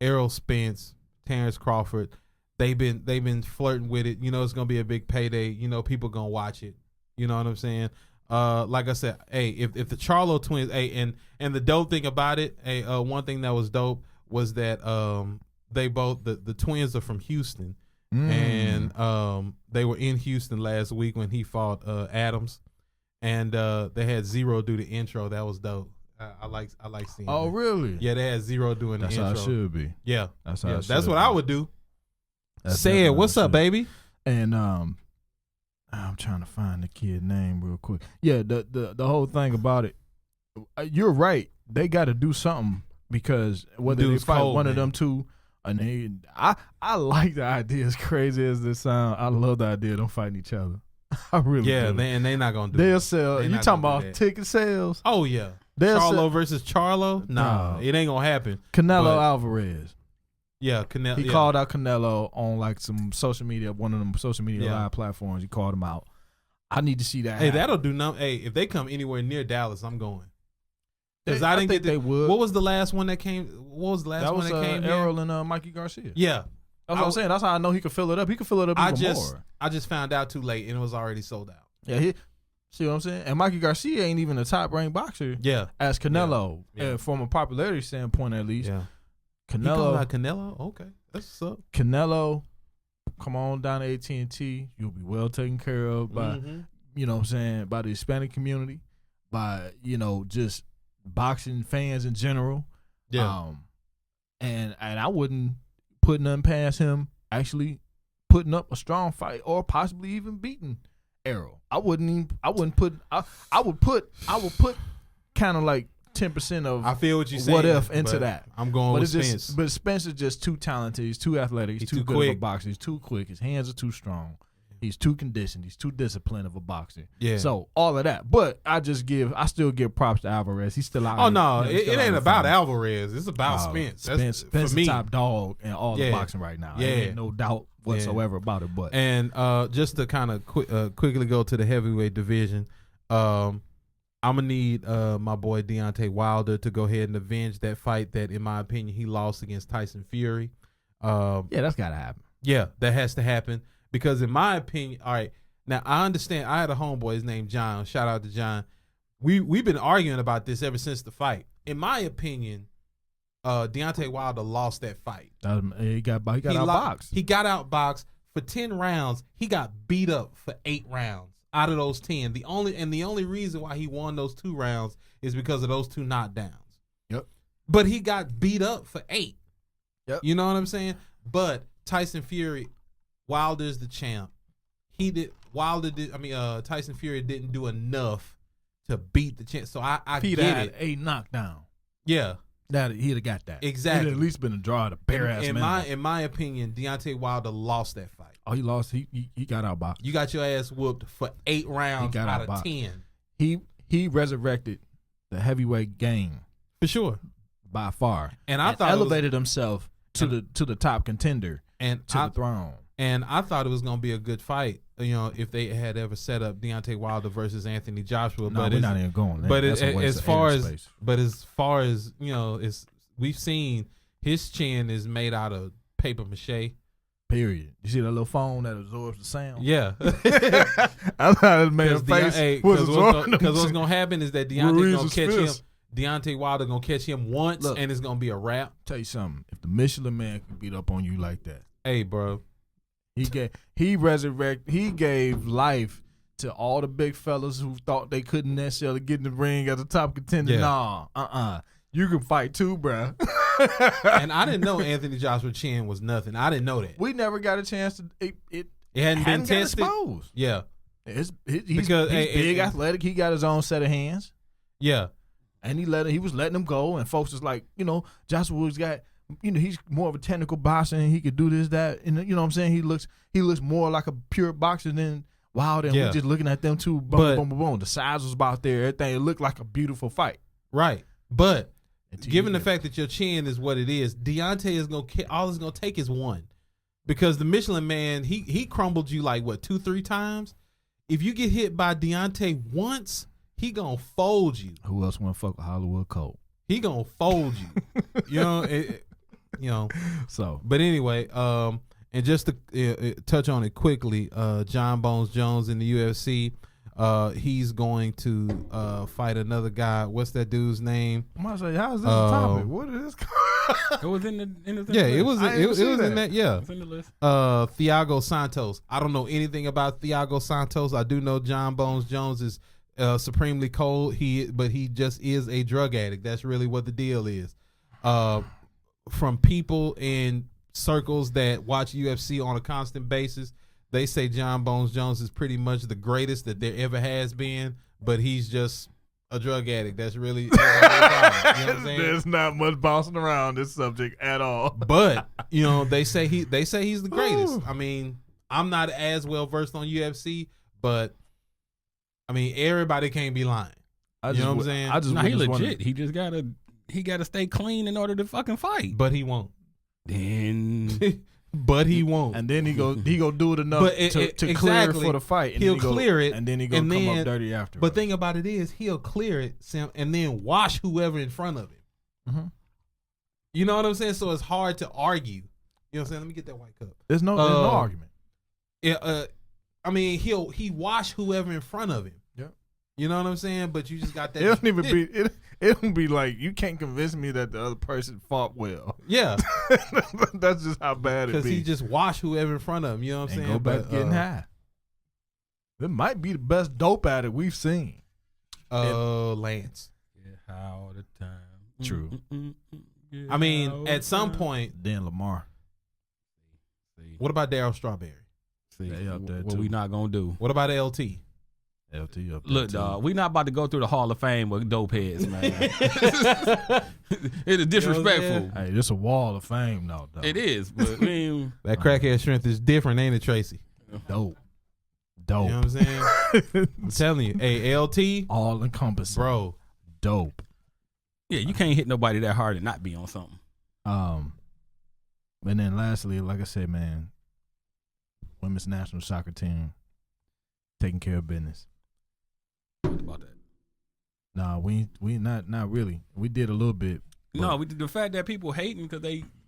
Errol Spence, Terrence Crawford. They've been flirting with it. You know, it's gonna be a big payday. You know, people gonna watch it. You know what I'm saying? Like I said, hey, if the Charlo twins, hey, and the dope thing about it, hey, one thing that was dope was that they both the twins are from Houston, and they were in Houston last week when he fought Adams, and they had Zero do the intro. That was dope. I like seeing. Oh, that. really? Yeah, they had Zero doing That's the intro. how it should be. Yeah, That's how. that's what I would do. That's Say it. What's up, baby? And I'm trying to find the kid name real quick. Yeah, the whole thing about it. You're right. They got to do something because whether Dude's they fight cold, one man. of them two, and I like the idea. As crazy as this sound, I love the idea of them fighting each other. I really do. They're not gonna do. They'll that. sell. They You not talking gonna do about that. ticket sales? Oh yeah, They'll Charlo sell. versus Charlo. Nah, No. it ain't gonna happen. Canelo but- Alvarez. Yeah, Canelo. He called out Canelo on like some social media, one of them social media Yeah. live platforms. He called him out. I need to see that. Hey, happen. that'll do nothing. Hey, if they come anywhere near Dallas, I'm going. Because I I didn't think get they would. What was the last one that came? What was the last That one was that came? here? Errol and Mikey Garcia. Yeah, That's what I'm saying. That's how I know he could fill it up. He could fill it up even more. I just found out too late and it was already sold out. Yeah, see what I'm saying? And Mikey Garcia ain't even a top ranked boxer Yeah, as Canelo. Yeah. And from a popularity standpoint, at least, yeah. He called Canelo. out Canelo. Okay, that's what's up. Canelo, come on down to AT&T. You'll be well taken care of by Mhm. you know what I'm saying, by the Hispanic community, by just boxing fans in general. Yeah, And I wouldn't put nothing past him actually putting up a strong fight or possibly even beating Errol. I would put kind of like 10% of I feel what you're saying. what if into but that. I'm going But with it's Spence. just but Spence is just too talented. He's too athletic. He's too good quick. of a boxer. He's too quick. His hands are too strong. He's too conditioned. He's too disciplined of a boxer. Yeah. So all of that. But I still give props to Alvarez. He's still out. Oh here. no, He's it still out ain't here about fighting. Alvarez. It's about Spence. That's, Spence for me. the top dog in all the Yeah. boxing right now. Yeah. Ain't no doubt whatsoever about it. But And just to kind of quickly go to the heavyweight division, I'm gonna need my boy Deontay Wilder to go ahead and avenge that fight that, in my opinion, he lost against Tyson Fury. yeah, that's gotta happen. Yeah, that has to happen because, in my opinion, all right. Now I understand. I had a homeboy. His name John. Shout out to John. We've been arguing about this ever since the fight. In my opinion, Deontay Wilder lost that fight. He got outboxed. He got outboxed for 10 rounds. He got beat up for 8 rounds out of those 10. The only reason why he won those 2 rounds is because of those 2 knockdowns. Yep. But he got beat up for 8. Yep. You know what I'm saying? But Tyson Fury, Wilder's the champ. Tyson Fury didn't do enough to beat the champ. So I He'd get had it. 8 knockdown. Yeah. That he'd have got that. Exactly. It'd at least been a draw at a bare ass In minimum. my opinion, Deontay Wilder lost that fight. Oh, he lost. He got outboxed. You got your ass whooped for 8 rounds got out of outboxed. 10. He resurrected the heavyweight game For sure. by far, And I thought elevated himself to the top contender and to I, the throne. and I thought it was gonna be a good fight. You know, if they had ever set up Deontay Wilder versus Anthony Joshua, No, but we're it's- not even going there. but That's a waste as of far air as space. you know, it's we've seen his chin is made out of paper mache. Period. You see that little phone that absorbs the sound? Yeah, I thought it made a face. because what's gonna happen is that Deontay Ruiz's gonna catch fist. him. Deontay Wilder gonna catch him once, Look. and it's gonna be a wrap. Tell you something. If the Michelin Man can beat up on you like that, Hey, bro. he gave life to all the big fellas who thought they couldn't necessarily get in the ring as a top contender. Yeah. Nah, you can fight too, bruh. And I didn't know Anthony Joshua chin was nothing. I didn't know that. We never got a chance to. It It hadn't been got tested. exposed. Yeah, He's Because, hey, big, and- athletic. He got his own set of hands, yeah. and he was letting them go. And folks was like, Joshua's got, he's more of a technical boxer, and he could do this, that, and you know what I'm saying. He looks more like a pure boxer than Wilder. And Yeah. we're just looking at them two, boom, But- boom, boom, boom. The size was about there. Everything. It looked like a beautiful fight. Right. But given the fact that your chin is what it is, Deontay is all it's gonna take is one, because the Michelin Man he crumbled you like what 2-3 times. If you get hit by Deontay once, he gonna fold you. Who else want to fuck with Hollywood Cole? He gonna fold you. You know. So, but anyway, and just to touch on it quickly, John Bones Jones in the UFC. He's going to fight another guy. What's that dude's name? I'm gonna say, how is this a topic? What is this? It was in the yeah, list. it was in that. Yeah, It was in the list. Thiago Santos. I don't know anything about Thiago Santos. I do know John Bones Jones is supremely cold. But he just is a drug addict. That's really what the deal is. From people in circles that watch UFC on a constant basis, they say John Bones Jones is pretty much the greatest that there ever has been, but he's just a drug addict. That's really you know what I'm saying? There's not much bouncing around this subject at all. But they say he's the greatest. I mean, I'm not as well versed on UFC, but I mean everybody can't be lying. You know what I'm saying? He legit. He gotta stay clean in order to fucking fight. But he won't. Then but he won't. And then he go do it enough to clear it for the fight. And he'll clear it, and then he go come up dirty after. But thing about it is, he'll clear it, Sam, and then wash whoever in front of him. Mm-hmm. You know what I'm saying? So it's hard to argue. You know what I'm saying? Let me get that white cup. There's no argument. Yeah. I mean, he wash whoever in front of him. Yep. You know what I'm saying? But you just got that. It don't even be. It don't be like you can't convince me that the other person fought well. Yeah. That's just how bad it be. Because he just wash whoever in front of him. You know what I'm saying? Go back to getting high. It might be the best dope addict we've seen. Lance. Yeah, all the time. True. I mean, at some point. Then Lamar. What about Darryl Strawberry? See, they up there what too. we not gonna do? What about LT? LT up there Look, too. dog, we not about to go through the Hall of Fame with dope heads, man. It is disrespectful. Hey, this a wall of fame, though. It is, but I mean, that crackhead strength is different, ain't it, Tracy? Dope. You know what I'm saying? I'm telling you. Hey, LT. All encompassing. Bro. Dope. Yeah, you can't hit nobody that hard and not be on something. And then lastly, like I said, man, women's national soccer team taking care of business. What about that? Nah, we not really. We did a little bit. No, the fact that people hating because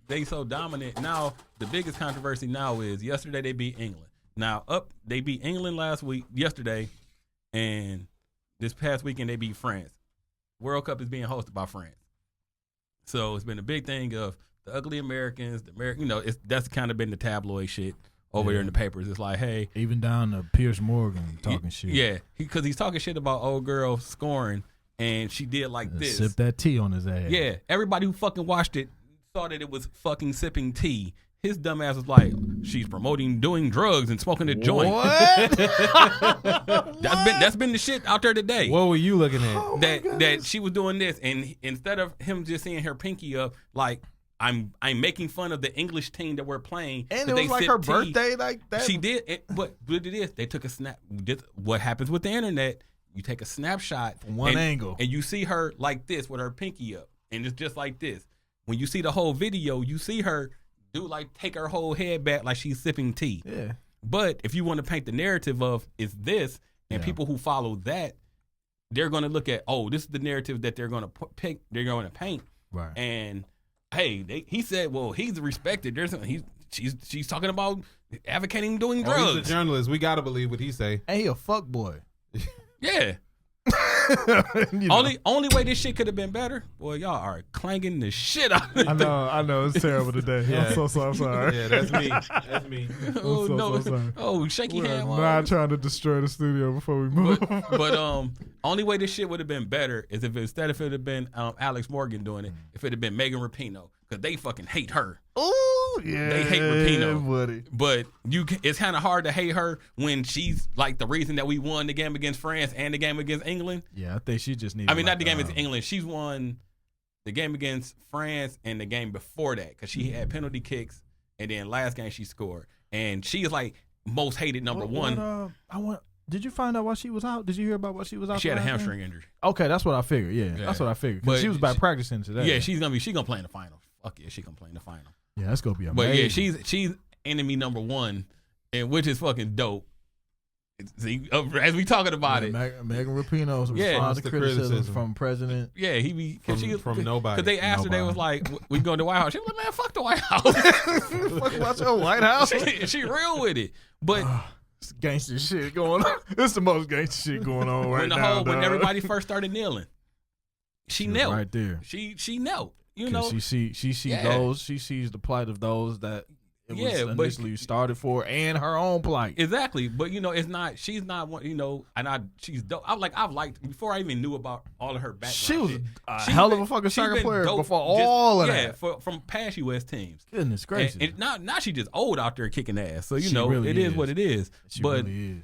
they so dominant. Now the biggest controversy now is yesterday they beat England. Now they beat England yesterday, and this past weekend they beat France. World Cup is being hosted by France, so it's been a big thing of the ugly Americans. That's kind of been the tabloid shit over there in the papers. It's like, hey, even down to Piers Morgan talking shit. Yeah, because he's talking shit about old girl scoring, and she did like this. Sip that tea on his ass. Yeah, everybody who fucking watched it saw that it was fucking sipping tea. His dumb ass was like, she's promoting doing drugs and smoking a joint. What? That's been the shit out there today. What were you looking at? That she was doing this, and instead of him just seeing her pinky up, like I'm making fun of the English team that we're playing. And it was like her birthday, like that. She did, but it is. They took a snap. What happens with the internet? You take a snapshot from one angle, and you see her like this with her pinky up, and it's just like this. When you see the whole video, you see her take her whole head back like she's sipping tea. Yeah. But if you want to paint the narrative of it's this, and people who follow that, they're going to look at, this is the narrative that they're going to they're going to paint. Right. And hey, he said, well, he's respected. She's talking about advocating doing drugs. He's a journalist. We got to believe what he say. And he a fuck boy. Yeah. Only way this shit could have been better, boy, y'all are clanging the shit out of it. I know it's terrible today. Yeah. I'm so sorry. Yeah, that's me. Oh so sorry. Oh, shaky hand. We're not trying to destroy the studio before we move. But only way this shit would have been better is if it would have been Alex Morgan doing it, if it had been Megan Rapinoe, because they fucking hate her. Oh yeah, they hate Rapinoe, buddy. But it's kind of hard to hate her when she's like the reason that we won the game against France and the game against England. Yeah, I think she just needed. I mean, not the game against England. She's won the game against France and the game before that because she had penalty kicks, and then last game she scored, and she is like most hated number one. Did you find out why she was out? Did you hear about what she was out? She had a hamstring injury. Okay, that's what I figured. Yeah, that's what I figured. But she was back practicing today. Yeah, she's gonna play in the final. Fuck yeah, she gonna play in the final. Yeah, that's gonna be amazing. But yeah, she's enemy number one, and which is fucking dope. See, as we talking about it, Megan Rapinoe responds to criticism from President. Yeah, he be from nobody. Because they asked her, they was like, "We going to the White House?" She was like, "Man, fuck the White House." Fuck about your White House. she real with it, but it's gangster shit going on. It's the most gangster shit going on right now. When everybody first started kneeling, she knelt right there. She knelt. You know, she sees those. She sees the plight of those that. It was initially started for, and her own plight. Exactly, but it's not. She's not one. She's dope. I've liked before I even knew about all of her background. She was a hell of a fucking soccer player before all of that. From past U.S. teams. Goodness gracious! And now she just old out there kicking ass. So really it is what it is. She but really is.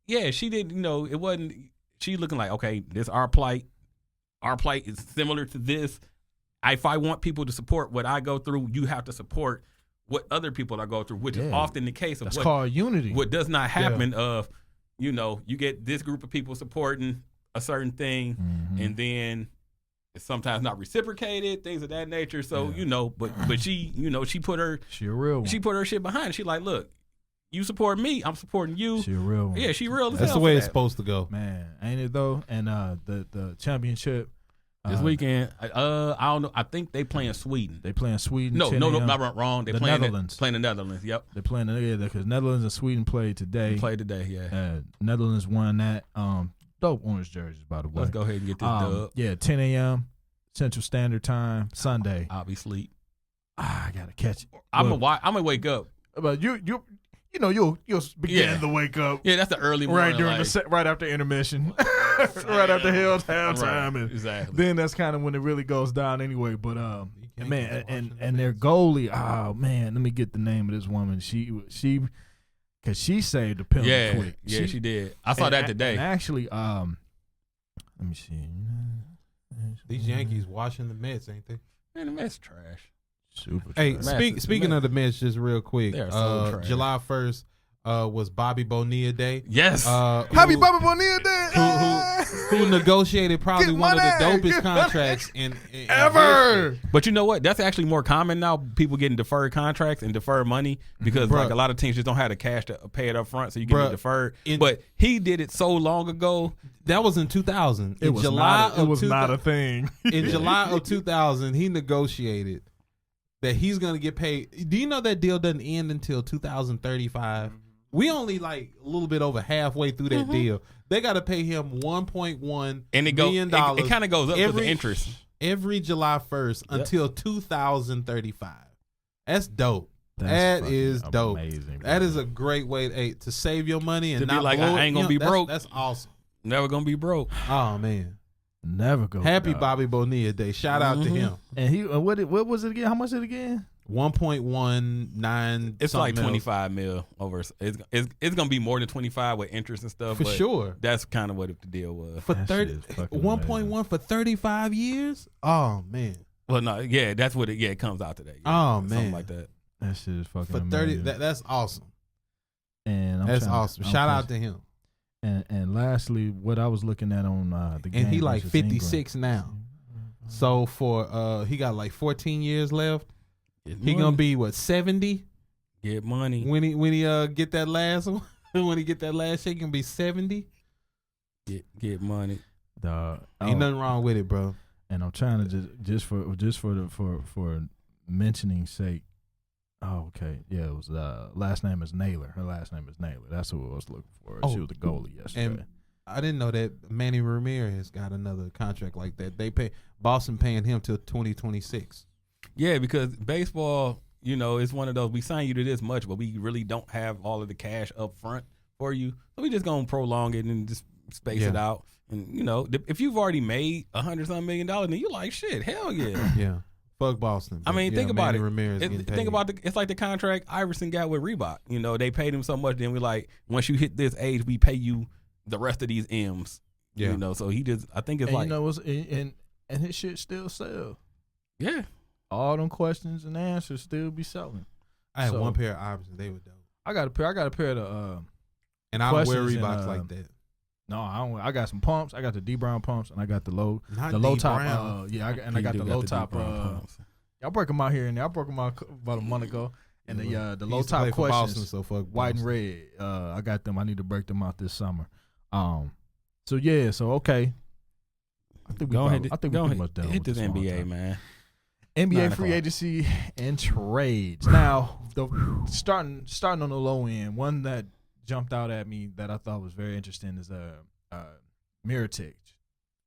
Yeah, she didn't. It wasn't. She looking like, okay, this our plight. Our plight is similar to this. If I want people to support what I go through, you have to support what other people are going through, which is often the case of that's called unity. What does not happen of, you get this group of people supporting a certain thing, and then it's sometimes not reciprocated, things of that nature. So but she, she put her shit behind it. She like, look, you support me, I'm supporting you. She a real one. Yeah, she real. That's the way it's supposed to go, man. Ain't it though? And the championship. This weekend, I don't know. I think they playing Sweden. They playing Sweden. No, not wrong. They playing Netherlands. Playing the Netherlands. Yep. They're playing because Netherlands and Sweden played today. Yeah. Netherlands won that. Dope orange jerseys, by the way. Let's go ahead and get this dub. Yeah, 10 a.m. Central Standard Time Sunday. I'll be asleep. I gotta catch it. I'm gonna wake up. But you'll begin to wake up. Yeah, that's the early morning. Right during right after intermission, right after Hell's halftime, and exactly. Then that's kind of when it really goes down anyway. But man, and their goalie, oh man, let me get the name of this woman. She because she saved the penalty quick. Yeah, she did. I saw that today. And actually, let me see. These Yankees washing the Mets, ain't they? Man, the Mets trash. Super. Hey, speaking of the Mets, just real quick, July 1st was Bobby Bonilla Day. Yes. Happy Bobby Bonilla Day. Who negotiated probably one of the dopest contracts in ever. But you know what? That's actually more common now. People getting deferred contracts and deferred money because like a lot of teams just don't have the cash to pay it up front, so you get it deferred. But he did it so long ago. That was in 2000. It was not a thing. In July of 2000, he negotiated that he's going to get paid. Do you know that deal doesn't end until 2035? We only like a little bit over halfway through that deal. They got to pay him $1.1 million. It kind of goes up to the interest. Every July 1st until 2035. That's dope. That is dope. Amazing, that is a great way to save your money and to not be like, blow I ain't going to be broke. That's awesome. Never going to be broke. Oh, man. Never go. Happy Bobby Bonilla Day. Shout out to him. And he what was it again? How much is it again? 1.19. It's like 25 mil over. It's gonna be more than 25 with interest and stuff. For sure. That's kind of what the deal was. For 1.1 for 35 years. Oh man. Well, no, yeah, that's what it comes out today. Yeah, man, something like that. That shit is fucking for 30. amazing. That's awesome. And that's awesome. Shout out to him. And lastly, what I was looking at on the game, and he like 56 now. So for he got like 14 years left. He gonna be 70? Get money when he get that last one. When he get that last shit, he gonna be 70. Get money. Ain't nothing wrong with it, bro. And I'm trying to just for mentioning's sake. Oh, okay. Yeah, it was last name is Naylor. Her last name is Naylor. That's who I was looking for. She was the goalie yesterday. And I didn't know that Manny Ramirez got another contract like that. They pay Boston paying him till 2026. Yeah, because baseball, it's one of those, we sign you to this much, but we really don't have all of the cash up front for you. So we just gonna prolong it and just space it out. And if you've already made $100-something million, then you like shit, hell yeah. Yeah. Fuck Boston. I mean, think about it. Think about it's like the contract Iverson got with Reebok. They paid him so much. Then we like, once you hit this age, we pay you the rest of these M's. Yeah. So he just, I think it's and like, and his shit still sell. Yeah. All them questions and answers still be selling. I had one pair of Iverson. They were dope. I got a pair of the And I don't wear questions Reeboks and, like that. No, I don't. I got some pumps. I got the D Brown pumps, and I got the low Not top. D-Brown. I got the low top. I break them out here and there. I broke them out about a month ago. And the He low used to top play for questions, Boston, so fuck white and Boston. red. I got them. I need to break them out this summer. So yeah. So okay. I think we pretty much done hit with this NBA, man. NBA free agency and trades. Now, starting on the low end, one that jumped out at me that I thought was very interesting is Mirotic.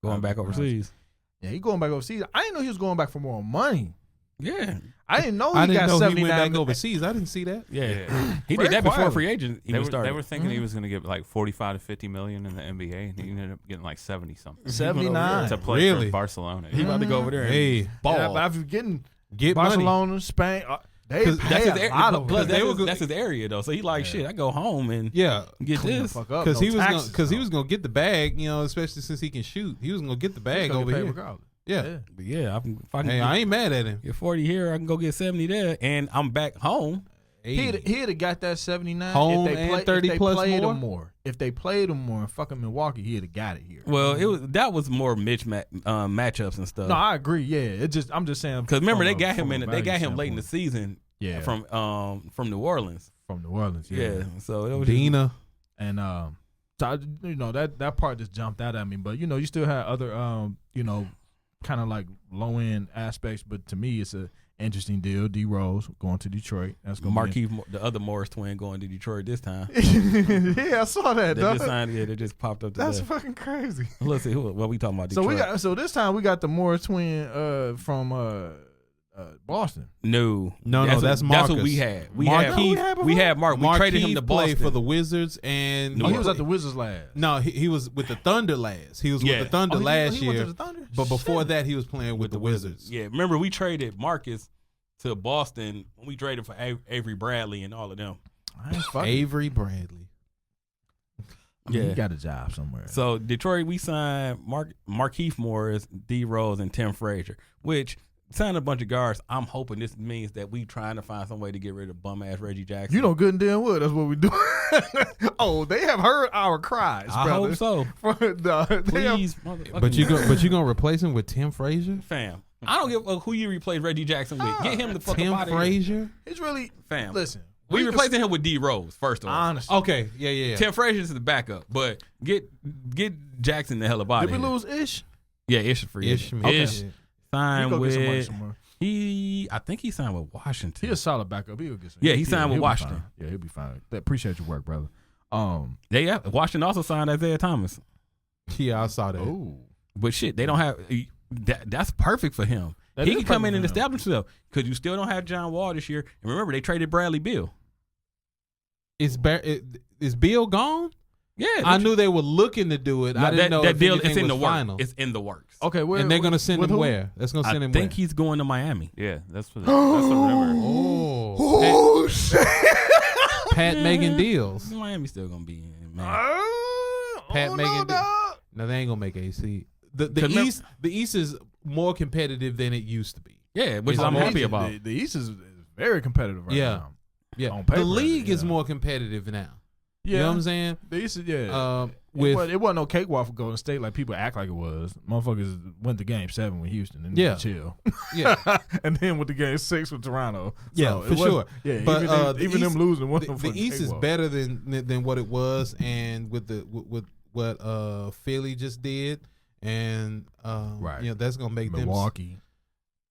Going back overseas. Yeah, he going back overseas. I didn't know he was going back for more money. Yeah. I didn't know I he didn't got know 79 he went back million. overseas. I didn't see that. Yeah. He Very did that before quietly. free agent even started. They were thinking he was going to get like 45 to 50 million in the NBA, and he ended up getting like 70 something. 79. To play Really? for Barcelona. He about to go over there and Hey, ball. Yeah, but after getting get money. Barcelona, Spain, they 'Cause pay That's his a area. lot of Plus, money. that's his area though. So he like, shit, I go home and Yeah, get Clean the this. fuck up. because No he was taxes, he though. was gonna get the bag, especially since he can shoot. He was gonna get the He's bag gonna over get paid here. regardless. Yeah. But yeah, if I can Hey, I ain't mad at him. get 40 here, I can go get 70 there, and I'm back home. Hey. He'd have got that 79 Home if they and 30 if they plus played more? him more. If they played him more in fucking Milwaukee, he'd have got it here. Well, that was more matchups and stuff. No, I agree. Yeah, I'm just saying Because remember, they from got a- him from a they got value him late in the standpoint. season. Yeah, from New Orleans. from New Orleans. Yeah, so it was Dina. And so that part just jumped out at me. But you still had other kind of like low end aspects. But to me, it's a interesting deal. D Rose going to Detroit. That's going Marquise, the other Morris twin, going to Detroit this time. Yeah, I saw that. They dog. just signed. Yeah, they just popped up. That's Today. fucking crazy. Let's see what we talking about. Detroit. So this time we got the Morris twin from Boston. No, That's That's Marcus. what we had. We Marquise- had Mark. We traded him to played Boston for the Wizards, and No, He was at the Wizards last. No, he was with the Thunder last. He was Yeah. with the Thunder He last went to year, the Thunder? but before Shit. that, he was playing with the Wizards. Yeah, remember we traded Marcus to Boston. We traded for Avery Bradley and all of them. I ain't fucking. Avery Bradley. Yeah. He got a job somewhere. So Detroit, we signed Markieff Morris, D Rose, and Tim Frazier, which signed a bunch of guards. I'm hoping this means that we trying to find some way to get rid of bum ass Reggie Jackson. You know good and damn well that's what we do. Oh, they have heard our cries, I brother. hope so. Please, motherfucking But you gonna replace him with Tim Frazier? fam. I don't give a fuck who you replace Reggie Jackson with. Get him the fuck Tim up out of here, Frazier? It's really fam. listen. We replacing him with D Rose first of all. Honestly. Okay, yeah. Tim Frazier is the backup, but get Jackson the hell up out Did of we here. lose Ish? Yeah, Ish for Ish, man. Ish He signed go get some money with somewhere. I think he signed with Washington. He a solid backup. He'll get some. Yeah, he signed with he'll be Washington. fine. Yeah, he'll be fine. Appreciate your work, brother. Washington also signed Isaiah Thomas. Yeah, I saw that. Oh, But shit, they don't have that's perfect for him. That He is can come in perfect and for him. establish himself because you still don't have John Wall this year. And remember, they traded Bradley Beal. Is Bill gone? Yeah, I knew they were looking to do it. I didn't know that if deal anything is in the was works. final. It's in the works. okay. And they're gonna send him where? That's gonna send I him think where? he's going to Miami. Yeah, that's the rumor. Oh, Oh shit! Pat making deals. Miami's still gonna be in, man. Pat making no, deals. dog. No, they ain't gonna make AC. The Remember- East is more competitive than it used to be. Yeah, which It's I'm amazing. happy about. The East is very competitive right Yeah. now. Yeah, On paper, the league is yeah. more competitive now. Yeah, You know what I'm saying? The East is it wasn't no cakewalk for Golden State like people act like it was. Motherfuckers went to Game 7 with Houston and Yeah. chill. Yeah, And then with the Game 6 with Toronto. Yeah, So for it wasn't- sure. Yeah, But, even the them losing one the East is better than what it was, and with what Philly just did, and Right. that's gonna make Milwaukee. them.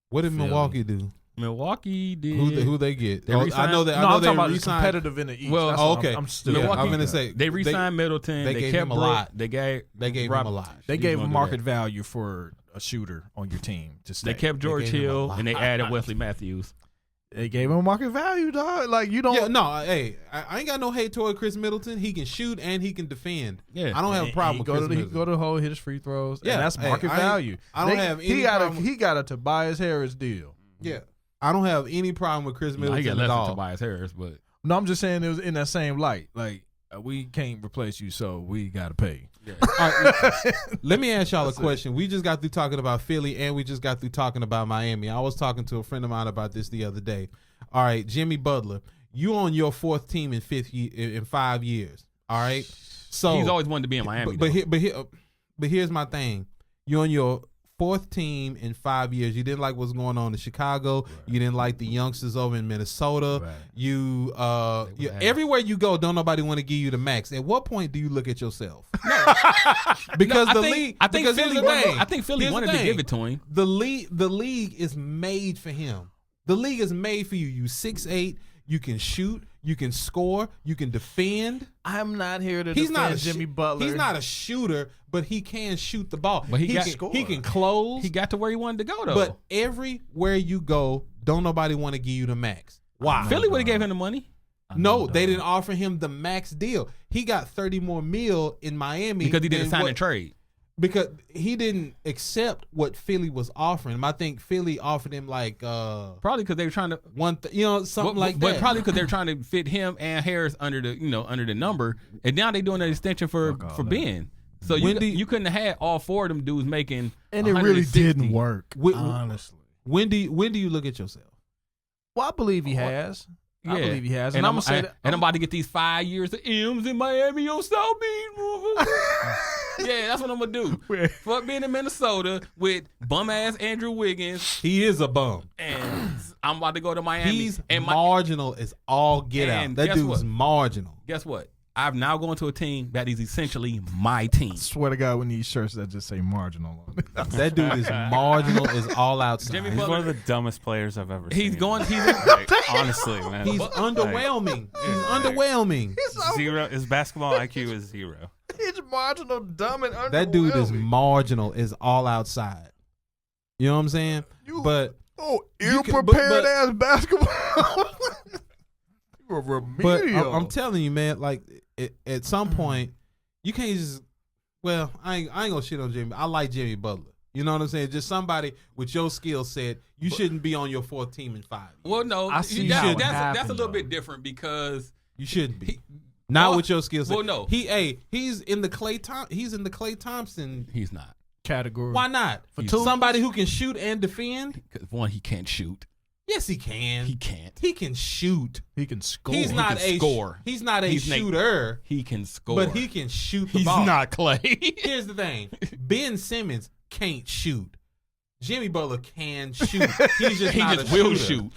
What did Philly. Milwaukee do? Milwaui did. Who they get? They I re-signed- know that. I No, know I'm they talking about it's re-signed. competitive in the East. Well, That's what okay. I'm still. Yeah, Milwaukee- I'm gonna say They re-signed Middleton. they gave kept him a Brooke, lot. They gave him Rob- a lot. They He's gave gonna him do market that. value for a shooter on your team to stay. They kept George gave him a Hill lot. and they added Wesley Matthews. They gave him market value, dog. Like you don't. Yeah, no, hey, I ain't got no hate toward Chris Middleton. He can shoot and he can defend. Yeah. I don't have a problem with Chris He Middleton. go to the hole, hit his free throws. Yeah, and that's hey, market I ain't- value. I don't have any problem- He got a Tobias Harris deal. Yeah, I don't have any problem with Chris He Middleton got at less than all. Tobias Harris, but No, I'm just saying it was in that same light. Like we can't replace you, so we gotta pay. All right, let me ask y'all a question. We just got through talking about Philly, and we just got through talking about Miami. I was talking to a friend of mine about this the other day. All right, Jimmy Butler, you on your fourth team in 5 years. All right. So he's always wanted to be in Miami. But here's my thing. You're on your 4th team in 5 years. You didn't like what's going on in Chicago. Right. You didn't like the youngsters over in Minnesota. Right. You everywhere you go, don't nobody want to give you the max. At what point do you look at yourself? No. Because league. I think Philly wanted to give it to him. The league is made for him. The league is made for you. You 6'8". You can shoot. You can score. You can defend. I'm not here to defend Jimmy Butler. He's not a shooter, but he can shoot the ball. But he can close. He got to where he wanted to go, though. But everywhere you go, don't nobody want to give you the max. Why? Philly would have gave him the money. No, they didn't offer him the max deal. He got $30 more in Miami because he didn't sign a trade. Because he didn't accept what Philly was offering him. I think Philly offered him like probably because they were trying to something like that. But probably because they're trying to fit him and Harris under the number, and now they're doing an extension for Ben. So you couldn't have had all 4 of them dudes making, and it really didn't work. Honestly, when do you look at yourself? Well, I believe he has. Yeah. I believe he has, and I'm gonna say that, and I'm about to get these 5 years of M's in Miami on South Beach. Yeah, that's what I'm gonna do. Fuck being in Minnesota with bum ass Andrew Wiggins. He is a bum, and I'm about to go to Miami. He's marginal as all get out. That dude's marginal. Guess what? I'm now going to a team that is essentially my team. I swear to God, we need shirts that just say marginal on it. That dude is marginal as all outside. He's one of the dumbest players I've ever seen. Honestly, man. He's underwhelming. He's underwhelming. Zero. His basketball IQ is 0. He's marginal, dumb, and underwhelming. That dude is marginal as all outside. You know what I'm saying? Ill-prepared ass basketball. But I'm telling you, man, like at some point, you can't just. Well, I ain't gonna shit on Jimmy. I like Jimmy Butler. You know what I'm saying? Just somebody with your skill set. You shouldn't be on your 4th team in 5 years. Well, no, that's a little bit different because you shouldn't be. Not with your skill set. Well, no, he's in the Klay Thompson. He's not category. Why not? For somebody who can shoot and defend. Because one, he can't shoot. Yes, he can. He can't. He can shoot. He can score. He's not a shooter. He can score. But he can shoot the ball. He's not Clay. Here's the thing. Ben Simmons can't shoot. Jimmy Butler can shoot. He just will shoot.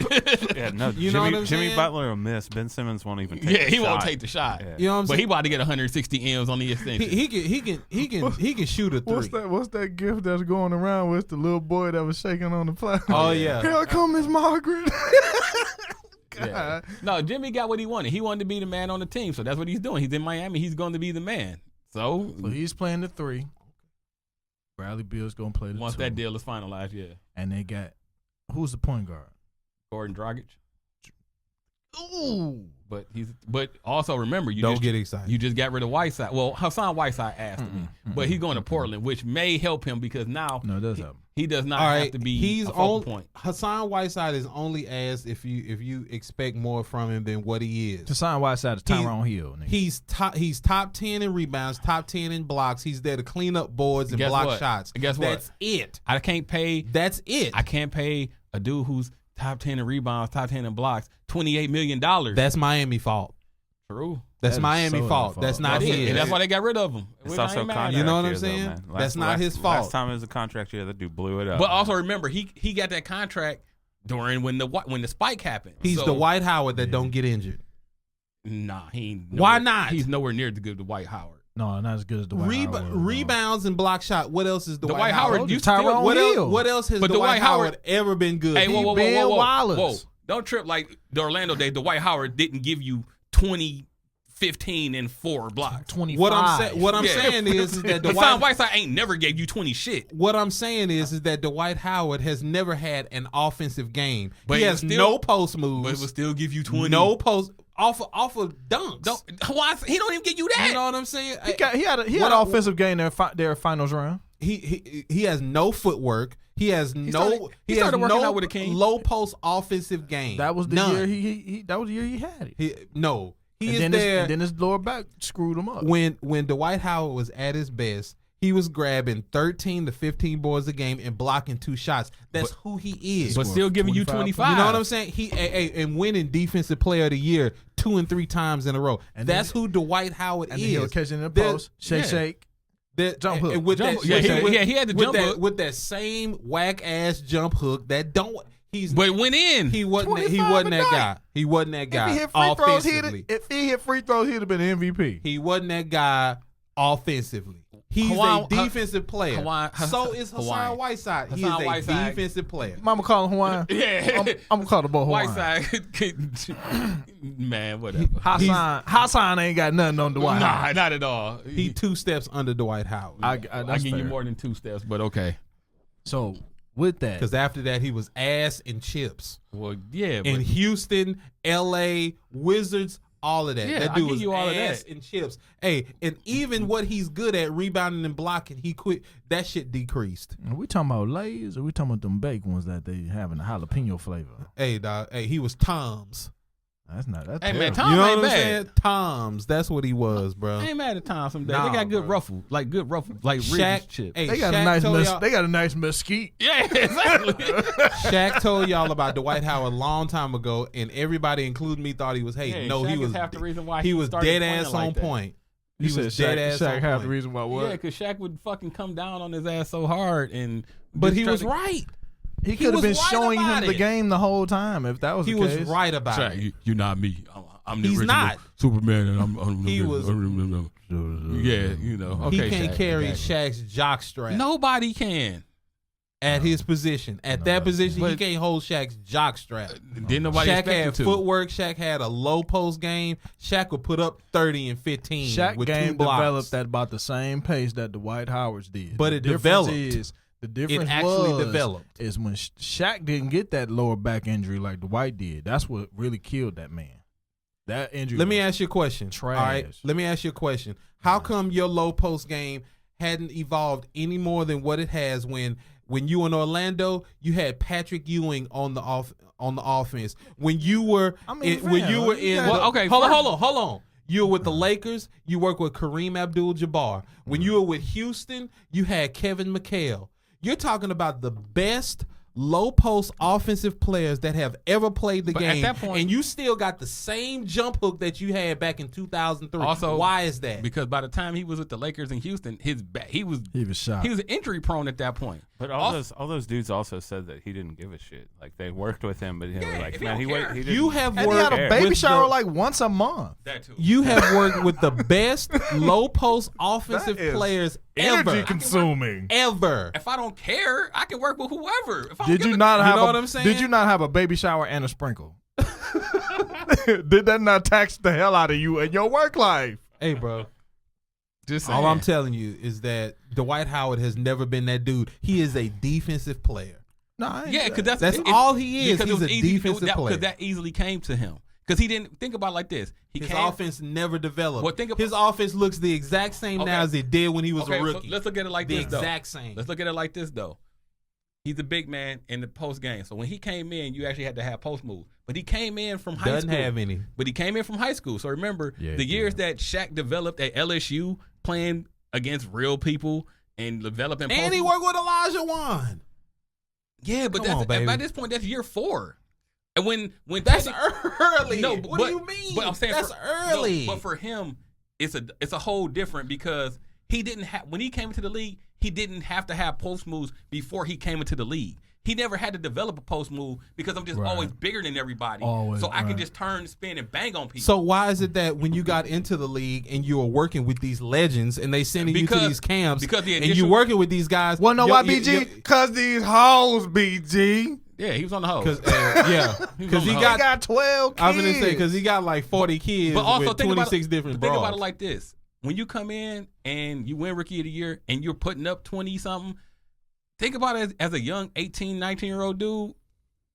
Yeah, no. Jimmy Butler will miss. Ben Simmons won't even take the shot. He won't take the shot. Yeah. You know what I'm saying? But he about to get 160 M's on the extension. He can shoot a 3. What's that gift that's going around with the little boy that was shaking on the platform? Oh yeah. Here come Miss Margaret. Yeah. No, Jimmy got what he wanted. He wanted to be the man on the team, so that's what he's doing. He's in Miami. He's going to be the man. So he's playing the 3. Bradley Beal's gonna play the 2. Once that deal is finalized, yeah. And they got who's the point guard? Gordon Dragic. Ooh. But also remember, don't get excited. You just got rid of Whiteside. Well, Hassan Whiteside asked me, but he's going to Portland, which may help him because now it does help. He does not have to be a focal point. Hassan Whiteside is only asked if you expect more from him than what he is. Hassan Whiteside is Tyrone Hill. Nigga. He's top 10 in rebounds, top 10 in blocks. He's there to clean up boards and block shots. Guess what? That's it. I can't pay. That's it. I can't pay a dude who's top 10 in rebounds, top 10 in blocks, $28 million. That's Miami fault. True. That's Miami fault. That's not his. And that's why they got rid of him. It's also contract. You know what I'm saying? That's not his fault. Last time it was a contract year, that dude blew it up. But also remember, he got that contract during when the spike happened. He's the Dwight Howard that don't get injured. Nah, he ain't. Why not? He's nowhere near as good as Dwight Howard. No, not as good as Dwight Howard. Rebounds and block shot. What else is Dwight Howard? What else has Dwight Howard ever been good? Hey, whoa. Don't trip like the Orlando days. Dwight Howard didn't give you 20, 15, and 4 blocks. 25. What I'm saying is that Hassan Whiteside ain't never gave you 20 shit. What I'm saying is that Dwight Howard has never had an offensive game. But he has no post moves. But it will still give you 20. No post. Off of dunks. Why he don't even get you that? You know what I'm saying? He had an offensive game their finals round. He has no footwork. He started working out with the King. Low post offensive game. That was the year that was the year he had it. He is there. And then his lower back screwed him up. When Dwight Howard was at his best, He was grabbing 13 to 15 boards a game and blocking 2 shots. That's who he is. But still giving you 25. You know what I'm saying? And winning Defensive Player of the Year 2 and 3 times in a row. And that's who Dwight Howard is. He'll catch it in the post, shake. Jump hook. He had the jump hook with that same whack ass jump hook that don't. But it went in. He wasn't that guy. He wasn't that guy. If he hit free throws, he'd have been MVP. He wasn't that guy offensively. He's a defensive player. So is Hassan Whiteside. He is a defensive player. Mama call him Hawaiian. Yeah. I'm gonna call the boy Hawaiian. Whiteside. Man, whatever. Hassan ain't got nothing on Dwight. Nah, not at all. He 2 steps under Dwight Howard. I give you more than 2 steps, but okay. So with that, because after that he was ass and chips. Well, yeah. In Houston, L.A., Wizards. All of that. Yeah, that dude was all ass of that. and chips. Hey, and even what he's good at, rebounding and blocking, he quit. That shit decreased. Are we talking about Lay's or we talking about them baked ones that they have in the jalapeno flavor? Hey, dog. Hey, he was Tom's. That's hey, terrible. man, Tom you know ain't what I'm bad. saying? Tom's. That's what he was, bro. I ain't mad at Tom some days. Nah, They got good bro. ruffle. Like Shaq, chips. Hey, They got a nice mesquite. Yeah, exactly. Shaq told y'all about Dwight Howard a long time ago, and everybody, including me, thought he was hating. No, Shaq he was is half the reason why he was started dead playing ass like on that. point. You He said was dead ass Shaq on half point. the reason why what? Yeah, because Shaq would fucking come down on his ass so hard, But he was right. He could have been was right showing about him the it. game the whole time if that was He the was case. right about it. Shaq, you're not me. I'm the He's original not. Superman, and I'm He was- Yeah, you know. He Okay, can't Shaq, carry exactly. Shaq's jock strap. Nobody can. At his position. At that position, he can't hold Shaq's jock strap. Didn't nobody Shaq expect him had to. footwork. Shaq had a low post game. Shaq would put up 30 and 15 Shaq with game 2 blocks. developed at about the same pace that Dwight Howard's did. But The it difference developed. The difference actually developed. is when Shaq didn't get that lower back injury like Dwight did. That's what really killed that man. That injury. Let me ask you a question. Trash. All right. Let me ask you a question. How come your low post game hadn't evolved any more than what it has when you were in Orlando, you had Patrick Ewing on the offense. When you were hold on. You were with the Lakers, you worked with Kareem Abdul-Jabbar. When you were with Houston, you had Kevin McHale. You're talking about the best low post offensive players that have ever played the But game, at that point, and you still got the same jump hook that you had back in 2003. Also, why is that? Because by the time he was with the Lakers in Houston, he was shot. He was injury prone at that point. But all those dudes also said that he didn't give a shit. Like they worked with him, but they were like, man, he didn't. You have And he had worked a baby with shower the- like once a month. That too. You have worked with the best low post offensive That is players Energy ever. consuming. Ever. If I don't care, I can work with whoever. If I don't Did give you a- not have? know what I'm saying? Did you not have a baby shower and a sprinkle? Did that not tax the hell out of you in your work life? Hey, bro. Just All saying. I'm telling you is that Dwight Howard has never been that dude. He is a defensive player. No, I ain't Yeah, do because That's all he is. because it He's was a easy, defensive player. Because that easily came to him. Because he didn't think about it like this. His offense never developed. Well, think about- His offense looks the exact same Okay. now as it did when he was Okay, a so rookie. let's look at it like the this, though. exact same. Let's look at it like this, though. He's a big man in the post game. So when he came in, you actually had to have post moves. But he came in from high Doesn't school. have any. But he came in from high school. So remember, Yeah, the he years did. that Shaq developed at LSU playing against real people and developing post And he worked with Elijah Wan. Yeah, but Come on, baby. by this point, that's year 4. And when That's technic- early. No, what but, do you mean? But I'm saying that's early. No, but for him, it's a whole different because he didn't have when he came into the league, he didn't have to have post moves before he came into the league. He never had to develop a post move because I'm just Right. always bigger than everybody. Always, so I can right. just turn, spin, and bang on people. So why is it that when you got into the league and you were working with these legends and they sending you to Because- these camps because the and you initial- working with these guys? Well, know yo- why, yo- BG? yo- Because these hoes, BG. yeah, he was on the hose. Cause yeah, He was because on he the got. Got 12 kids. I'm gonna say because he got like 40 kids But also with think 26 about, different think bras. about it like this: when you come in and you win Rookie of the Year and you're putting up 20 something, think about it as a young 18, 19-year-old dude.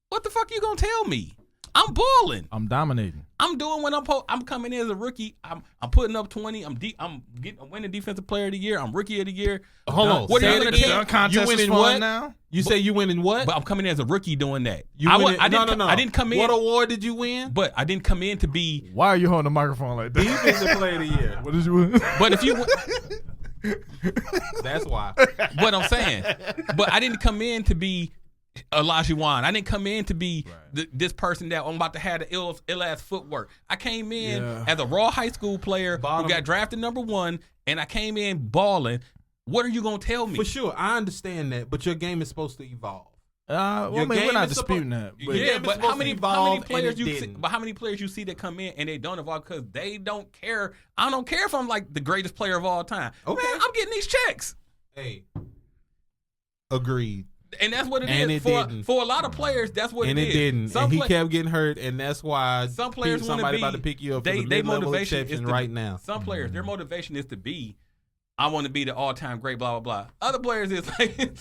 What the fuck you gonna tell me? I'm balling. I'm dominating. I'm doing what I'm coming in as a rookie. I'm putting up 20. I'm winning Defensive Player of the Year. I'm Rookie of the Year. Hold on. What are say you it gonna again. tell? Contest You winning is fun what? now? You say you winning what? But I'm coming in as a rookie doing that. You I winning, didn't no. I didn't come in. What award did you win? But I didn't come in to be. Why are you holding the microphone like that? Defensive Player of the Year. What did you win? But if you, That's why. What I'm saying. But I didn't come in to be Olajuwon. I didn't come in to be this person that I'm about to have the ill-ass footwork. I came in as a raw high school player who got drafted #1, and I came in balling. What are you going to tell me? For sure, I understand that, but your game is supposed to evolve. Well, we're not disputing that. But but how many players you see? But how many players you see that come in and they don't evolve because they don't care? I don't care if I'm like the greatest player of all time. Okay, man, I'm getting these checks. Hey, agreed. And that's what it is. For a lot of players, that's what it is. And it didn't. And he kept getting hurt, and that's why some players somebody about to pick you up for the mid-level exception right now. Some players, their motivation is to be, I want to be the all-time great, blah, blah, blah. Other players is like,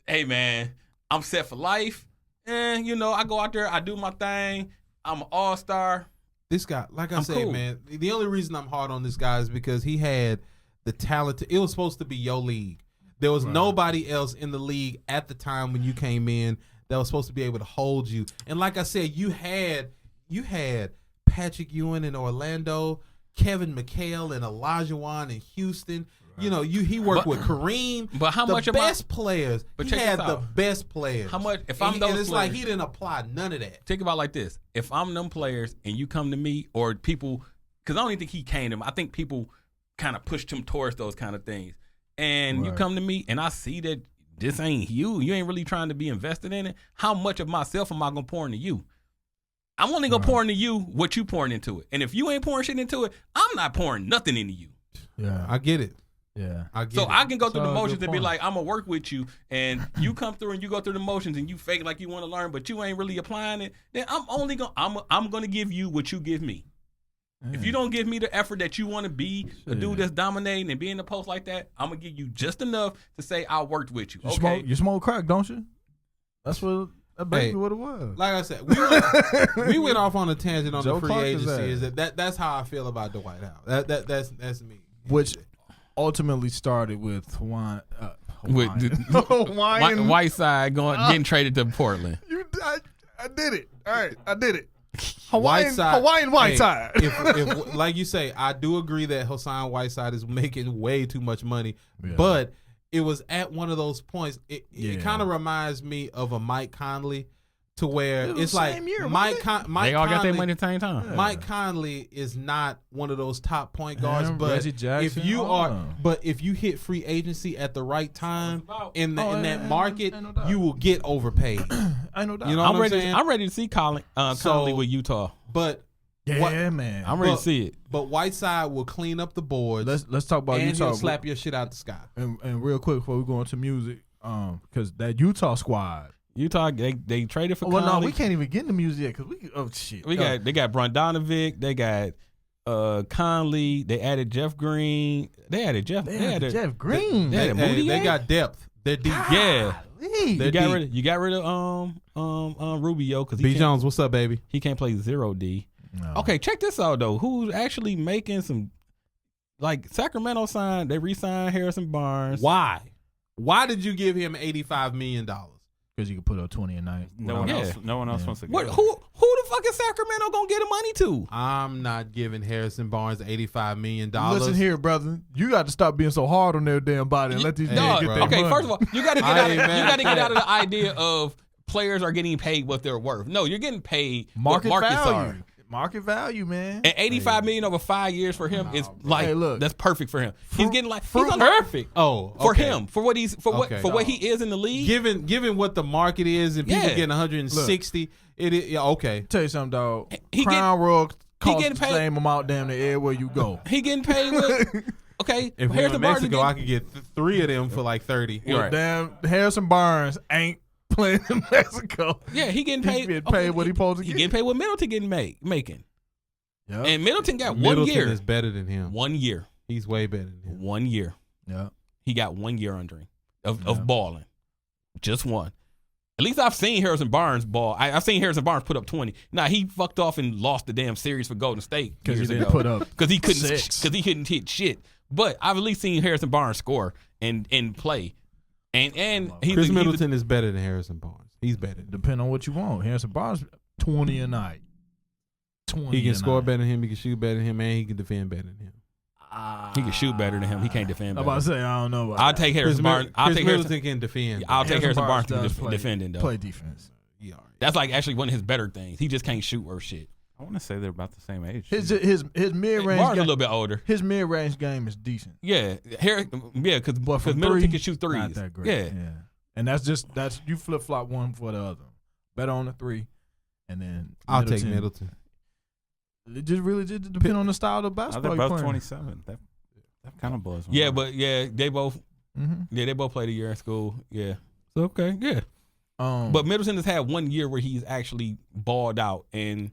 hey, man, I'm set for life. And, I go out there, I do my thing. I'm an all-star. This guy, like I said, man, the only reason I'm hard on this guy is because he had the talent. It was supposed to be your league. There was nobody else in the league at the time when you came in that was supposed to be able to hold you. And like I said, you had Patrick Ewing in Orlando, Kevin McHale and Olajuwon in Houston. Right. He worked with Kareem. But how much of best players? But he had the best players. How much? If I'm those and it's players, like he didn't apply none of that. Think about it like this: if I'm them players and you come to me, or people, because I don't even think he came to me. I think people kind of pushed him towards those kind of things. And you come to me and I see that this ain't you. You ain't really trying to be invested in it. How much of myself am I going to pour into you? I'm only going to pour into you what you pouring into it. And if you ain't pouring shit into it, I'm not pouring nothing into you. Yeah, I get it. Yeah. I can go through the motions and be like, I'm going to work with you. And you come through and you go through the motions and you fake like you want to learn, but you ain't really applying it. Then I'm going to give you what you give me. If you don't give me the effort that you want to be a dude that's dominating and be in the post like that, I'm going to give you just enough to say I worked with you. You smoke crack, don't you? That's basically what it was. Like I said, we went off on a tangent on the free agency. That's how I feel about Dwight Howard. That's me. Which ultimately started with Whiteside getting traded to Portland. I did it. All right, I did it. Hawaiian Whiteside. If like you say, I do agree that Hassan Whiteside is making way too much money, but it was at one of those points. It kind of reminds me of a Mike Conley, to where it's like Mike they all got their money at the same time. Yeah. Mike Conley is not one of those top point guards, but if you hit free agency at the right time in that market, you will get overpaid. I know that. You know what I'm saying? I'm ready to see Conley with Utah. But man, I'm ready to see it. But Whiteside will clean up the boards. Let's talk about and Utah. He'll slap your shit out the sky. And real quick before we go into music, because that Utah squad. Utah, they traded for. Well, no, we can't even get into music because we. They got Brondonovic. They got Conley. They added Jeff Green. They added Jeff Green. They got depth. They're deep. Yeah. You got rid of Rubio because B Jones. What's up, baby? He can't play 0D. No. Okay, check this out though. Who's actually making some? Like Sacramento signed. They re-signed Harrison Barnes. Why? Why did you give him $85 million? Because you could put up 20 a night. No one else wants to go. Who the fuck is Sacramento gonna get the money to? I'm not giving Harrison Barnes $85 million. Listen here, brother. You got to stop being so hard on their damn body and let these niggas get their money. First of all, you got to get out of the idea of players are getting paid what they're worth. No, you're getting paid market what markets value. are. Market value, man. And $85 million over 5 years for him is like that's perfect for him. He's getting like he's perfect. For him, for what he is in the league. Given what the market is and people getting 160, it is okay. Tell you something, dog. Crown Royal costs the same amount damn near everywhere you go. He getting paid with if Harrison Mexico, I could get 3 of them for like 30. Well, damn, Harrison Barnes ain't playing in Mexico. Yeah, he getting paid. He getting paid what he supposed to get. He getting paid what Middleton getting making. Yep. And Middleton got 1 year. Middleton is better than him. 1 year. He's way better than him. 1 year. Yeah. He got 1 year under him of balling. Just one. At least I've seen Harrison Barnes ball. I've seen Harrison Barnes put up 20. Now he fucked off and lost the damn series for Golden State because he didn't put up because he couldn't hit shit. But I've at least seen Harrison Barnes score and play. And Chris Middleton is better than Harrison Barnes. He's better. Depending on what you want. Harrison Barnes 20 a night. 20. He can score better than him. He can shoot better than him, and he can defend better than him. He can shoot better than him. He can't defend I'm better. about to say, I don't know about I'll that. take Harrison Barnes. I'll take Harrison. can defend. I'll take Harrison Barnes to does defending though. Play defense. Yeah, all right. That's like actually one of his better things. He just can't shoot or shit. I want to say they're about the same age. His mid range. Barnes a little bit older. His mid range game is decent. Yeah, because from Middleton three, can shoot threes. Not that great. Yeah. And that's you flip flop one for the other. Better on the three, and then I'll take Middleton. It just depends on the style of basketball. They're both you're playing. 27. That kind of blows. Yeah, but they both. Mm-hmm. Yeah, they both played a year in school. Yeah. So okay. Yeah. But But Middleton has had 1 year where he's actually balled out, and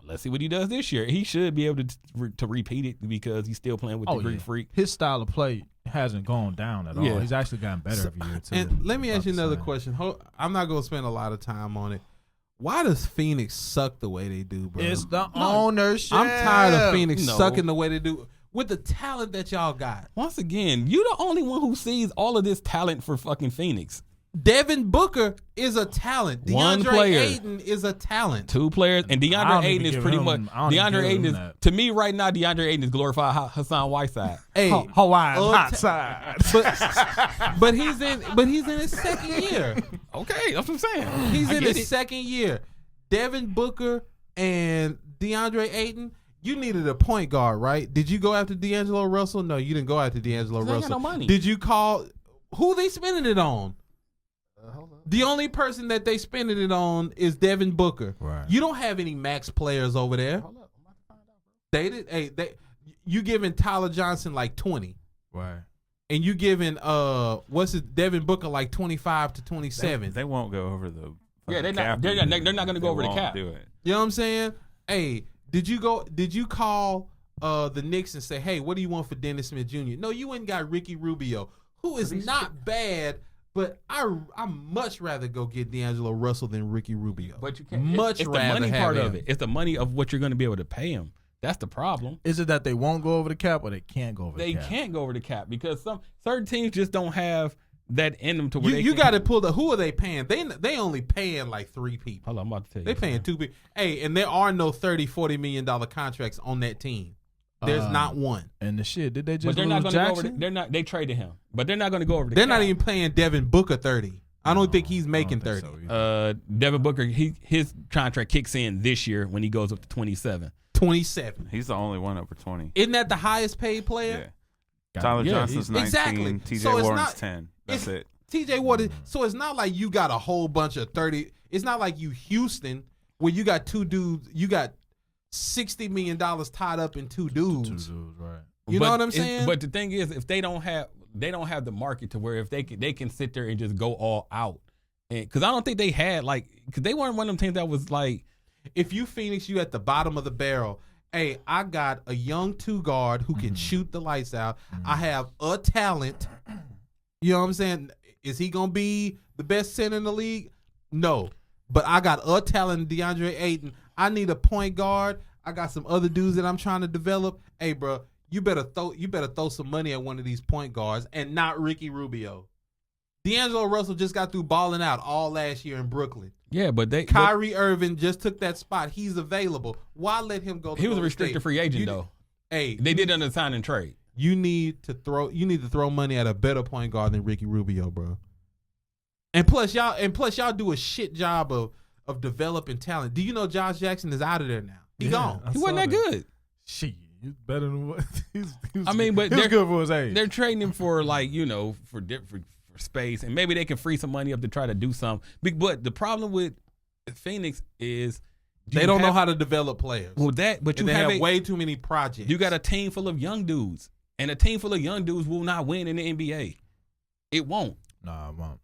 let's see what he does this year. He should be able to repeat it because he's still playing with the Greek Freak. his style of play hasn't gone down at all. Yeah. He's actually gotten better every year too. And let me ask you another question. I'm not gonna spend a lot of time on it. Why does Phoenix suck the way they do, bro? It's the ownership. I'm tired of Phoenix sucking the way they do with the talent that y'all got. Once again, you the only one who sees all of this talent for fucking Phoenix. Devin Booker is a talent. One DeAndre player. Ayton is a talent. 2 players, and I DeAndre don't Ayton even is give pretty him- much. I don't even DeAndre give Ayton him is that. to me right now. DeAndre Ayton is glorified Hassan Whiteside. Hey, Hawaiian Oh, hot side. but he's in his second year. Okay, that's what I'm saying. He's I in get his it. second year. Devin Booker and DeAndre Ayton. You needed a point guard, right? Did you go after D'Angelo Russell? No, you didn't go after D'Angelo They ain't Russell. got no money. Did you call? Who they spending it on? The only person that they spending it on is Devin Booker. Right. You don't have any max players over there. They did. Hey, you giving Tyler Johnson like 20, Right. and you giving Devin Booker like 25 to 27. They won't go over the. Yeah, they're cap. not going to go over the won't cap. Do it. You know what I'm saying? Hey, did you call the Knicks and say, hey, what do you want for Dennis Smith Jr.? No, you ain't got Ricky Rubio, who is not bad, but I much rather go get D'Angelo Russell than Ricky Rubio. But you can't. Much it's the rather money have part him. of it. It's the money of what you're going to be able to pay him. That's the problem. Is it that they won't go over the cap or they can't go over They the cap? can't go over the cap because some certain teams just don't have that in them to where You got to pull the. Who are they paying? They only paying like 3 people. Hold on, I'm about to tell you. They paying 2 people. Hey, and there are no $30-40 million contracts on that team. There's not one. And the shit, did they just But they're not lose going to go over. Jackson? They're not. They traded him, but they're not going to go over the They're cap. not even paying Devin Booker 30. I don't think he's making 30. So either. Devin Booker, his contract kicks in this year when he goes up to 27. 27. He's the only one over 20. Isn't that the highest paid player? Yeah. Tyler Yeah, Johnson's 19. exactly. TJ So it's Warren's not- 10. That's it. TJ Watt. So it's not like you got a whole bunch of 30. It's not like you Houston where you got 2 dudes. You got $60 million tied up in 2 dudes. 2 dudes, right. You know what I'm saying? But the thing is, if they don't have the market to where if they can sit there and just go all out, because I don't think they had because they weren't one of them teams that was like. If you Phoenix, you at the bottom of the barrel. Hey, I got a young 2 guard who can shoot the lights out. I have a talent. You know what I'm saying? Is he gonna be the best center in the league? No, but I got a talent, DeAndre Ayton. I need a point guard. I got some other dudes that I'm trying to develop. Hey, bro, you better throw some money at one of these point guards and not Ricky Rubio. D'Angelo Russell just got through balling out all last year in Brooklyn. Yeah, but Kyrie Irving just took that spot. He's available. Why let him go? he was a restricted free agent though. Hey, They did under sign and trade. You need to throw money at a better point guard than Ricky Rubio, bro. And plus y'all do a shit job of developing talent. Do you know Josh Jackson is out of there now? He gone. He wasn't that good. Shit, he's better than what he was. I mean, but he was they're good for his age. They're trading him for for space, and maybe they can free some money up to try to do something. But the problem with Phoenix is They don't know how to develop players. Well, but you they have have way too many projects. You got a team full of young dudes, and a team full of young dudes will not win in the NBA. It won't. Nah, it won't.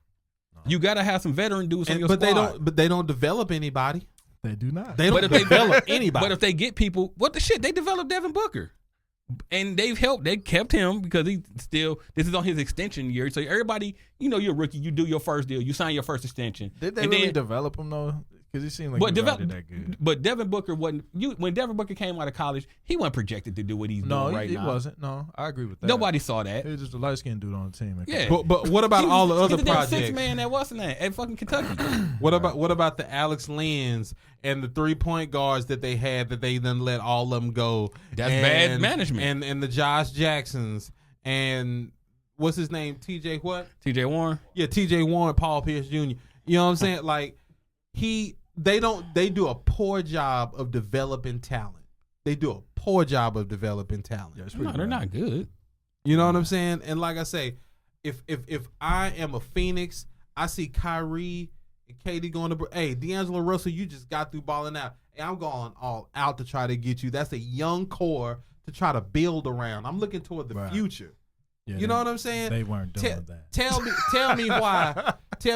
You got to have some veteran dudes on your but squad. they don't develop anybody. They do not. They don't develop anybody. But if they get people, what the shit? They developed Devin Booker. And they've helped. They kept him because this is on his extension year. So everybody, you're a rookie. You do your first deal. You sign your first extension. Did they and really then, develop him though? Because he seemed like he was already that good. But Devin Booker wasn't. When Devin Booker came out of college, he wasn't projected to do what he's doing right now. No, he wasn't. No, I agree with that. Nobody saw that. He was just a light-skinned dude on the team. Yeah. But what about all the other projects? Six man that wasn't that at fucking Kentucky. What about the Alex Lynn's and the 3-point guards that they had that they then let all of them go? That's bad management. And the Josh Jacksons and what's his name? TJ what? TJ Warren. Yeah, TJ Warren, Paul Pierce Jr. You know what I'm saying? Like they do a poor job of developing talent. They do a poor job of developing talent. Yeah, No, they're not good. You know what I'm saying? And like I say, if I am a Phoenix, I see Kyrie and KD going to D'Angelo Russell, you just got through balling out. Hey, I'm going all out to try to get you. That's a young core to try to build around. I'm looking toward the future. Yeah, you know what I'm saying? They weren't doing that. Tell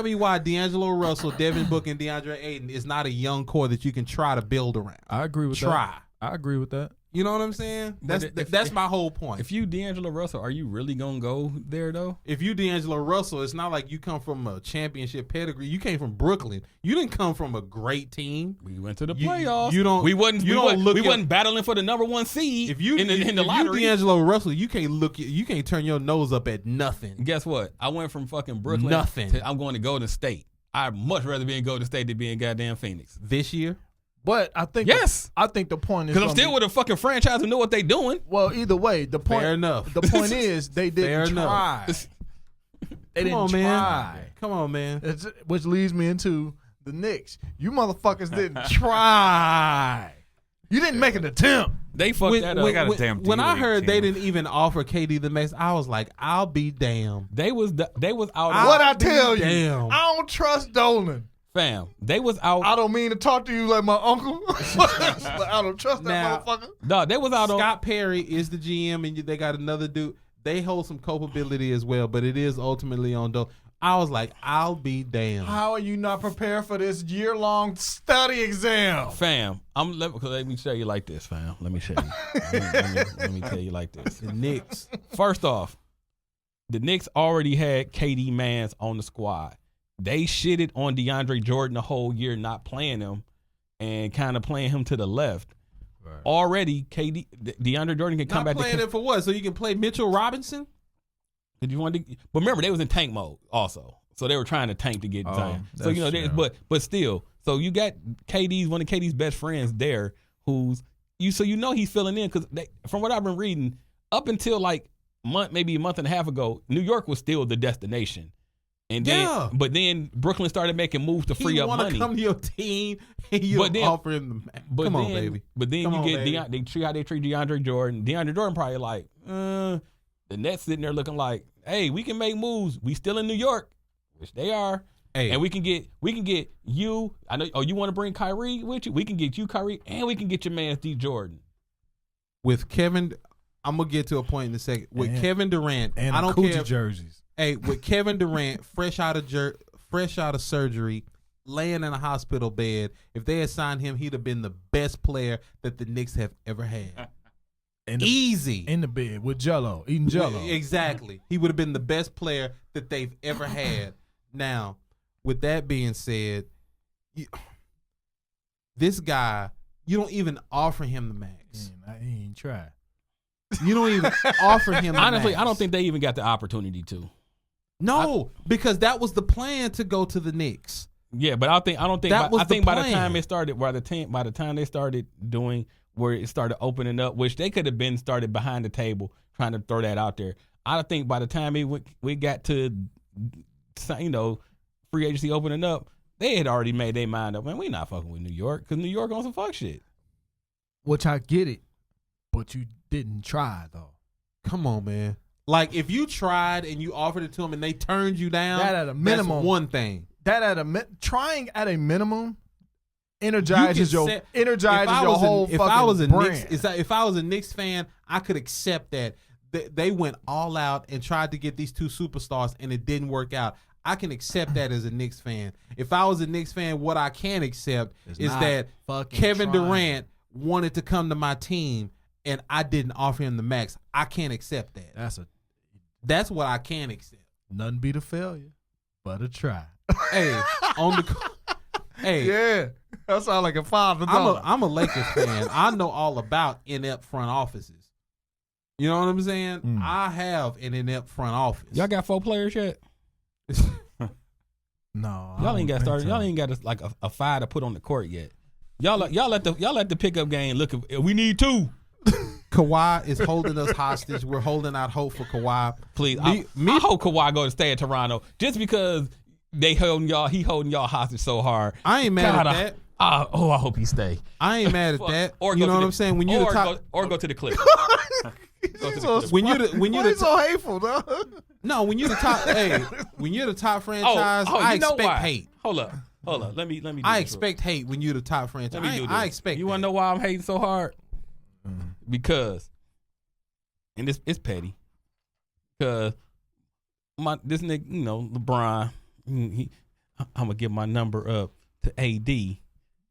me why D'Angelo Russell, Devin Booker, and DeAndre Ayton is not a young core that you can try to build around. I agree with that. I agree with that. You know what I'm saying? That's my whole point. If you D'Angelo Russell, are you really gonna go there though? If you D'Angelo Russell, it's not like you come from a championship pedigree. You came from Brooklyn. You didn't come from a great team. We went to the playoffs. We wasn't battling for the number 1 seed. If you in the lottery, you D'Angelo Russell, you can't turn your nose up at nothing. Guess what? I went from fucking Brooklyn to I'm going to Golden State. I'd much rather be in Golden State than be in goddamn Phoenix this year. But I think I think the point is because I'm still with a fucking franchise who know what they doing. Well, either way, the point. Fair enough. The point is they didn't try. They didn't try. Come on, man. Which leads me into the Knicks. You motherfuckers didn't try. You didn't make an attempt. They fucked that up. When I heard they didn't even offer KD the max, I was like, I'll be damned. They was out. What I tell you? I don't trust Dolan. Fam, they was out. I don't mean to talk to you like my uncle, but I don't trust that motherfucker. No, they was out. Scott Perry is the GM, and they got another dude. They hold some culpability as well, but it is ultimately on Dolan. I was like, I'll be damned. How are you not prepared for this year-long study exam? Fam, let me tell you like this, fam. Let me show you. let me tell you like this. The Knicks. First off, the Knicks already had KD Mans on the squad. They shitted on DeAndre Jordan the whole year, not playing him and kind of playing him to the left. Right. Already, DeAndre Jordan can come back. Not playing him for what? So you can play Mitchell Robinson? Did you want to? But remember, they was in tank mode also, so they were trying to tank to get Zion. So but still, so you got one of KD's best friends there, so he's filling in because from what I've been reading, up until like maybe a month and a half ago, New York was still the destination. And then, but then Brooklyn started making moves to free up money. He want to come to your team, and you offer him the max. Come on, baby. But then you get they treat DeAndre Jordan. DeAndre Jordan probably like, the Nets sitting there looking like, hey, we can make moves. We still in New York, which they are. Hey. And we can get you. I know. Oh, you want to bring Kyrie with you? We can get you Kyrie, and we can get your man D Jordan. With Kevin, I'm gonna get to a point in a second. With Kevin Durant, and I don't care. Jerseys. Hey, with Kevin Durant, fresh out of surgery, laying in a hospital bed, if they had signed him, he'd have been the best player that the Knicks have ever had. Easy. In the bed with Jell-O, eating Jell-O. Exactly. He would have been the best player that they've ever had. Now, with that being said, this guy, you don't even offer him the max. He ain't tried. You don't even offer him the Honestly, max. I don't think they even got the opportunity to. No, because that was the plan to go to the Knicks. Yeah, but I don't think that was the plan. By the time they started doing where it started opening up, which they could have been started behind the table trying to throw that out there. I think by the time we got to free agency opening up, they had already made their mind up. Man, we not fucking with New York because New York on some fuck shit. Which I get it, but you didn't try though. Come on, man. Like, if you tried and you offered it to them and they turned you down, that at a minimum, that's one thing. Trying at a minimum energizes your whole if fucking I was a brand. If I was a Knicks fan, I could accept that they went all out and tried to get these two superstars and it didn't work out. I can accept that as a Knicks fan. If I was a Knicks fan, what I can accept is that Kevin Durant wanted to come to my team and I didn't offer him the max. I can't accept that. That's what I can accept. Nothing beat a failure but a try. Hey, on Hey, Yeah, that sounds like a father. I'm a Lakers fan. I know all about inept front offices. You know what I'm saying? I have an inept front office. Y'all got 4 players yet? No, Y'all ain't got started. Y'all ain't got a 5 to put on the court yet. Y'all let the pickup game look. We need 2. Kawhi is holding us hostage. We're holding out hope for Kawhi. Please, I hope Kawhi go to stay in Toronto just because he holding y'all hostage so hard. I ain't mad at that. I hope he stay. I ain't mad at that. Or you know what I'm saying? When you the top, go to the Clippers. when you the so hateful, dog. No, when you're the top, when you're the top franchise, I expect hate. Hold up. Let me. I expect hate when you're the top franchise. I expect. You want to know why I'm hating so hard? Because, and it's petty. Because this nigga, LeBron, I'm gonna give my number up to AD,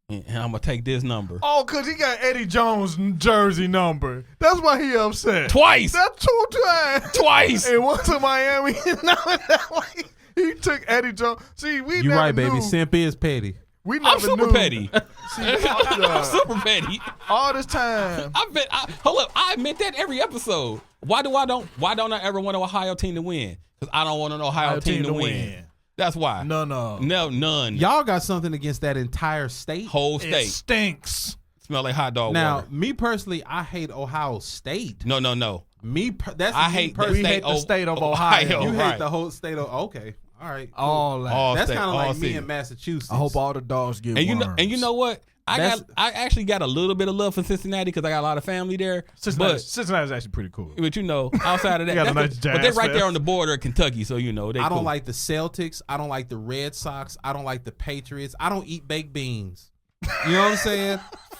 and I'm gonna take this number. Oh, cause he got Eddie Jones' jersey number. That's why he upset. Twice. That's 2 times. Twice. And once in Miami. He took Eddie Jones. See, we you never right, baby. knew. Simp is petty. We never I'm super knew. petty. See, I'm super petty. all this time. Hold up. I admit that every episode. Why don't I ever want an Ohio team to win? Because I don't want an Ohio team to win. That's why. No. None. Y'all got something against that entire state? Whole It state stinks. smell like hot dog Now, water. me personally, I hate Ohio State. No. I hate personally. We hate the state of Ohio. You right. hate the whole state of. Okay, all right. Cool. All that. All That's state, kind of all like me city. in Massachusetts. I hope all the dogs get And worms. you know what? I actually got a little bit of love for Cincinnati because I got a lot of family there. Cincinnati's actually pretty cool. But outside of that, They got a nice but they're jazz right there fest. on the border of Kentucky, so they I don't cool. like the Celtics. I don't like the Red Sox. I don't like the Patriots. I don't eat baked beans. You know what I'm saying?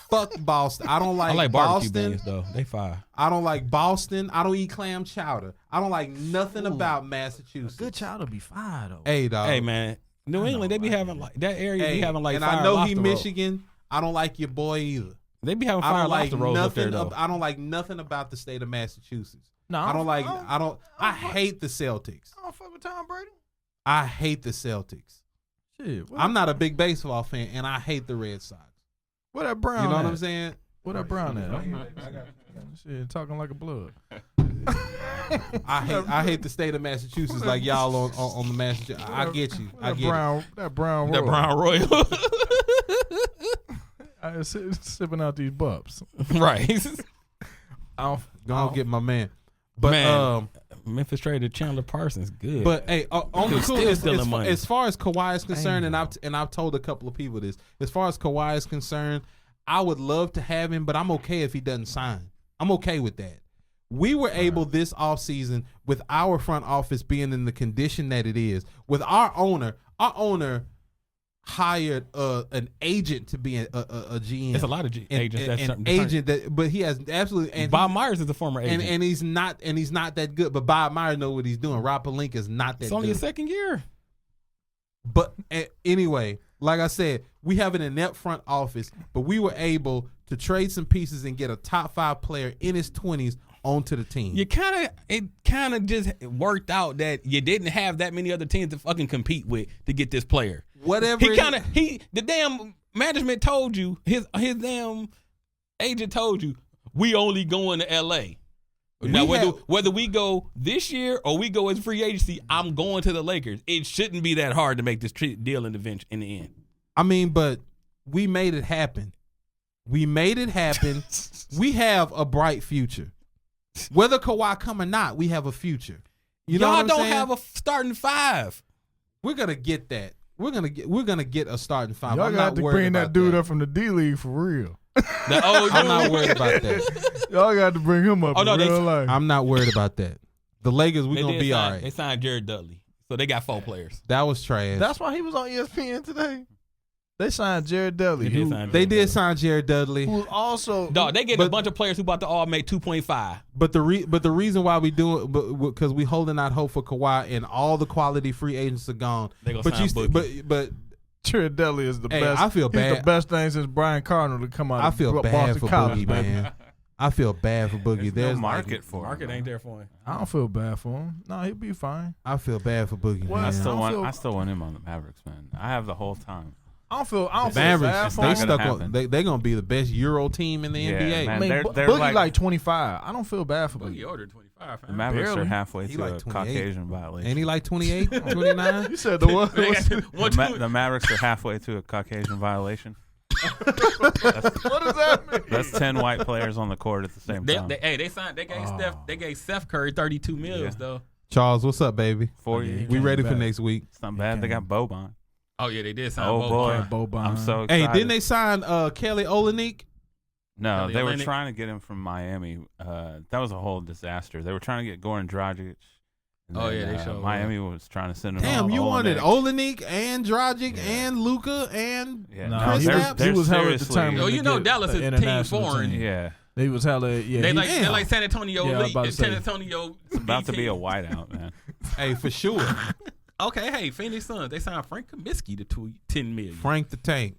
Fuck Boston. I don't like, I like barbecue Boston. beans though. They fire. I don't like Boston. I don't eat clam chowder. I don't like nothing about Massachusetts. Good child be fine though. Hey, dog. Hey man, New England they be having like that area be having like and fire I know lobster he roll. Michigan. I don't like your boy either. They be having I fire don't like lobster rolls up there nothing. though. I don't like nothing about the state of Massachusetts. No, I don't like. I hate the Celtics. I don't fuck with Tom Brady. I hate the Celtics. Shit, I'm not a big baseball fan, and I hate the Red Sox. Where that Brown? You know what at? I'm saying? Where that Brown at? Shit, talking like a blood. I hate the state of Massachusetts like y'all on the Massachusetts. I get you. I get it. That Brown Royal. I sipping out these bups. Right. Go get my man. But Man. Memphis traded Chandler Parsons. Good. But hey, on the cool, Still stealing money. as far as Kawhi is concerned, and I've told a couple of people this. As far as Kawhi is concerned, I would love to have him, but I'm okay if he doesn't sign. I'm okay with that. We were able this offseason with our front office being in the condition that it is, with our owner hired an agent to be a GM. There's a lot of agents. An agent that, but he has absolutely. And Bob Myers is a former agent, and he's not that good. But Bob Myers knows what he's doing. Rob Pelinka is not that. It's only good. his second year. But anyway, like I said, we have an inept front office, but we were able to trade some pieces and get a top 5 player in his 20s onto the team. It kind of just worked out that you didn't have that many other teams to fucking compete with to get this player. Whatever. The damn management told you, his damn agent told you, we only going to LA. Now whether we go this year or we go as free agency, I'm going to the Lakers. It shouldn't be that hard to make this deal in the end. I mean, but we made it happen. We made it happen. We have a bright future. Whether Kawhi come or not, we have a future. You know what I'm Y'all don't saying? have a starting 5. We're gonna get that. We're gonna get a starting 5. Y'all I'm got not to worried bring about that dude up from the D League for real. I'm not worried about that. Y'all got to bring him up in real life. I'm not worried about that. The Lakers, we're gonna be all right. They signed Jared Dudley, so they got 4 players. That was trash. That's why he was on ESPN today. They signed Jared Dudley. They did sign Jared Dudley. Who also Dog, they get a bunch of players who about to all make 2.5. But the reason why we do it, because we holding out hope for Kawhi and all the quality free agents are gone. They gonna sign Boogie. But Jared Dudley is the best. I feel bad. He's the best thing since Brian Cardinal to come out. I feel of bad Boston for College, Boogie, baby. man. I feel bad for Boogie. There's no market for him. Market ain't there for him. I don't feel bad for him. No, he'll be fine. I feel bad for Boogie, Well, man. I still want him on the Mavericks, man. I have the whole time. I don't feel bad Mavericks, for they him. stuck happen. on. They're gonna be the best Euro team in the Yeah, NBA. man. I mean, They're Boogie like like 25. I don't feel bad for Boogie Boogie. older 25. The Mavericks Barely. are halfway He to like a 28. Caucasian violation. Ain't he like 28, 29? You said the what? The Mavericks are halfway to a Caucasian violation. What does that mean? That's 10 white players on the court at the same time. They signed. They gave Steph Curry 32 mils though. Charles, what's up, baby? 4 Yeah, years. We ready for back. next week? It's not bad. They got Boban. Oh yeah, they did sign. Oh boy, Boban. I'm so excited. Hey, didn't they sign Kelly Olynyk? No, Kelly they were Olynyk? trying to get him from Miami. That was a whole disaster. They were trying to get Goran Dragic. And Oh, then, yeah, they showed Miami was trying to send him. Damn, you Olynyk. wanted Olynyk and Dragic Yeah. and Luka and Yeah, No, Chris he was, Stapps? he was hella seriously- determined. Oh, you to know get Dallas the is team international foreign. team. Yeah, They was hella. Yeah, They he- like Damn. they're like San Antonio. Yeah, I was League. about to San say. Antonio. it's about to be a whiteout, man. Hey, for sure, Okay, hey, Phoenix Suns. They signed Frank Kaminsky to $10 million. Frank the Tank.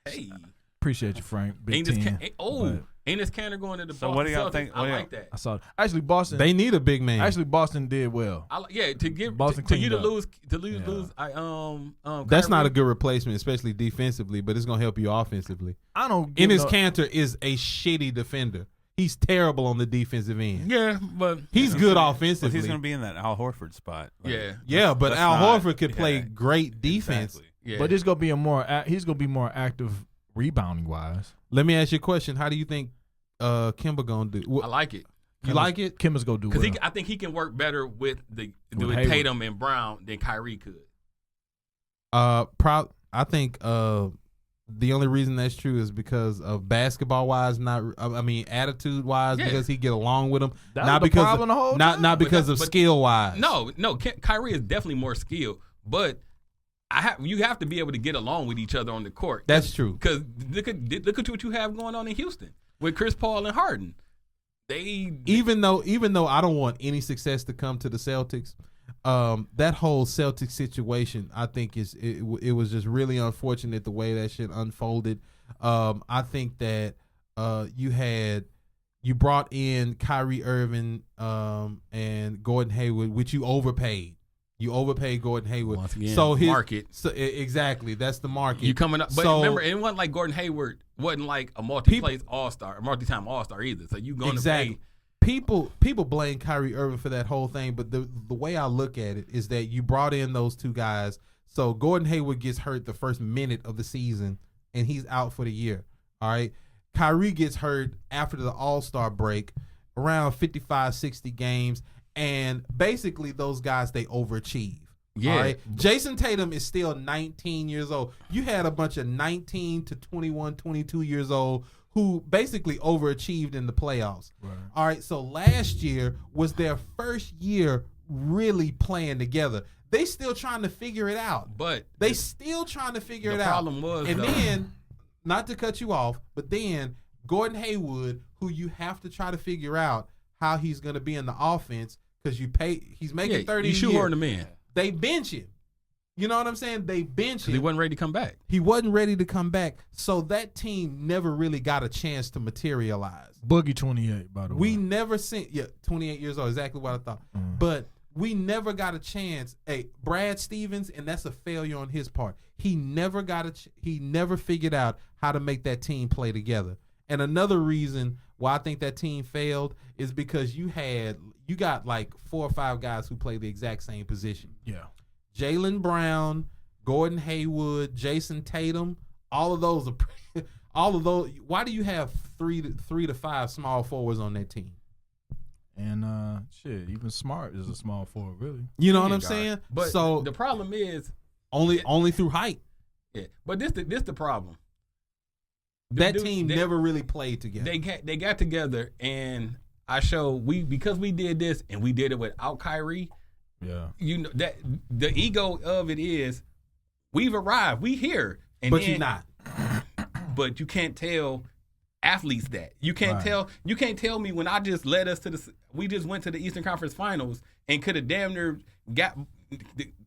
Hey, appreciate you, Frank. Big ain't this Ten. ain't this Canner going to the So Boston what do y'all Celtics? think- I what do like y'all- that. I saw it. Actually Boston. They need a big man. Actually Boston did well. Yeah, to give Boston to you to cleaned up. lose. That's not Kyrie. a good replacement, especially defensively, but it's gonna help you offensively. I don't. give Enes no- Kanter is a shitty defender. He's terrible on the defensive end. Yeah, but He's good But offensively. he's going to be in that Al Horford spot. Like, yeah, Yeah, but that's Al not- Horford could play yeah, great defense. exactly. yeah. But it's gonna be he's gonna be more active rebounding wise. Let me ask you a question. How do you think Kimba gonna do? I like it You like it? Kimba's gonna do well. because I think he can work better with With Hayward. Tatum and Brown than Kyrie could. I think the only reason that's true is because of basketball wise, attitude wise, Yeah. because he get along with them. That Not was the because problem the whole not time. not because of but- skill wise. No, Kyrie is definitely more skilled, but you have to be able to get along with each other on the court. That's true. Because look at what you have going on in Houston with Chris Paul and Harden. Even though I don't want any success to come to the Celtics, that whole Celtics situation, I think it was just really unfortunate the way that shit unfolded. I think that you brought in Kyrie Irving and Gordon Hayward, which you overpaid. You overpaid Gordon Hayward. Once again, so his market. Exactly, that's the market. You coming up, but So- remember, it wasn't like Gordon Hayward wasn't like a multi-place all-star, a multi-time all-star either. So you going Exactly. to pay. People blame Kyrie Irving for that whole thing, but the way I look at it is that you brought in those two guys. So Gordon Hayward gets hurt the first minute of the season, and he's out for the year. All right. Kyrie gets hurt after the All-Star break, around 55, 60 games, and basically those guys, they overachieve. Yeah. All right. Jason Tatum is still 19 years old. You had a bunch of 19 to 21, 22 years old who basically overachieved in the playoffs. Right. All right, so last year was their first year really playing together. They still trying to figure it out. But They still trying to figure the it out. problem was, And though- then, not to cut you off, but then Gordon Hayward, who you have to try to figure out how he's going to be in the offense because he's making 30 you a shoot year. more than the man They bench him. You know what I'm saying? They bench because he him. wasn't ready to come back. He wasn't ready to come back. So that team never really got a chance to materialize. Boogie 28, by the way. We never seen 28 years old, exactly what I thought. But we never got a chance. Hey, Brad Stevens, and that's a failure on his part. He never he never figured out how to make that team play together. And another reason why I think that team failed is because you got like 4 or 5 guys who play the exact same position. Yeah. Jaylen Brown, Gordon Hayward, Jason Tatum, all of those are why do you have 3 to 5 small forwards on that team? And even Smart is a small forward, really. You know what Yeah, I'm guard. saying? But So the problem is, only through height. yeah. But this the problem. That Dude, team never really played together. They got together, and because we did this and we did it without Kyrie. Yeah. You know that the ego of it is we've arrived, we here, and but then, you're not. But you can't tell athletes that. You can't tell me when I just led us we just went to the Eastern Conference Finals and could have damn near got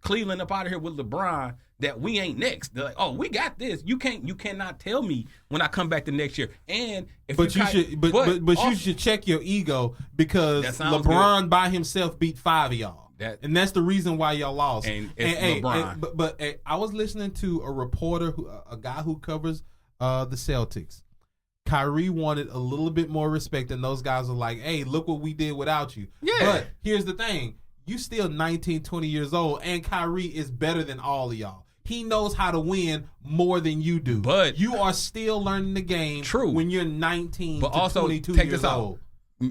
Cleveland up out of here with LeBron that we ain't next. They're like, oh, we got this. You cannot tell me when I come back the next year. And if you should check your ego because That sounds LeBron by himself beat 5 of y'all. And that's the reason why y'all lost. And LeBron. But I was listening to a reporter, a guy who covers the Celtics. Kyrie wanted a little bit more respect, and those guys are like, hey, look what we did without you. Yeah. But here's the thing. You still 19, 20 years old, and Kyrie is better than all of y'all. He knows how to win more than you do. But you are still learning the game when you're 19 to 22 years old.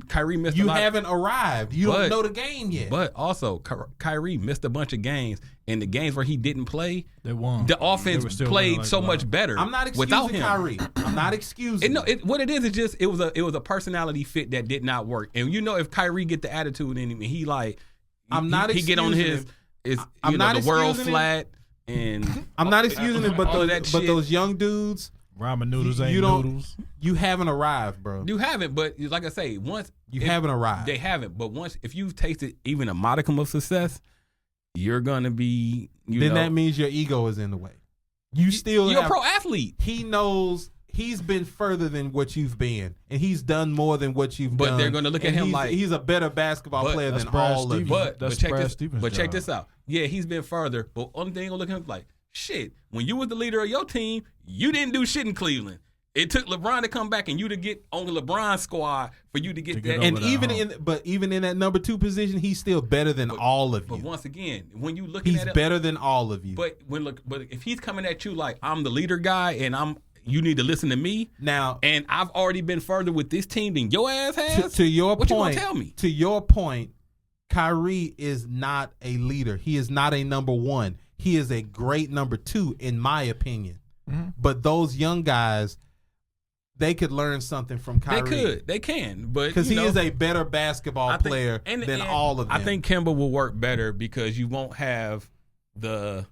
Kyrie missed You haven't arrived. You don't know the game yet. But also, Kyrie missed a bunch of games, and the games where he didn't play, they won. The offense played so much better. I'm not excusing without him. Kyrie. I'm not excusing. What it is just it was a personality fit that did not work. And if Kyrie get the attitude in him, and he like, he get on his the world flat, and I'm not excusing it, but those young dudes. Ramen noodles ain't noodles. You haven't arrived, bro. You haven't, but like I say, haven't arrived. They haven't, but if you've tasted even a modicum of success, you're gonna be. That means your ego is in the way. You're a pro athlete. He knows he's been further than what you've been, and he's done more than what you've done. But they're gonna look at him like he's a better basketball player than all of you. But check this out. Yeah, he's been further. But only thing gonna look at him like, shit, when you was the leader of your team, you didn't do shit in Cleveland. It took LeBron to come back and you to get on the LeBron squad for you to get that. And even in that number 2 position, he's still better than all of you. But once again, when you look at it, he's better than all of you. But if he's coming at you like I'm the leader guy and you need to listen to me now, and I've already been further with this team than your ass has. To your what point, you gonna tell me? To your point, Kyrie is not a leader. He is not a number 1. He is a great number 2, in my opinion. Mm-hmm. But those young guys, they could learn something from Kyrie. They can, but because he is a better basketball player than all of them. I think Kemba will work better because you won't have the.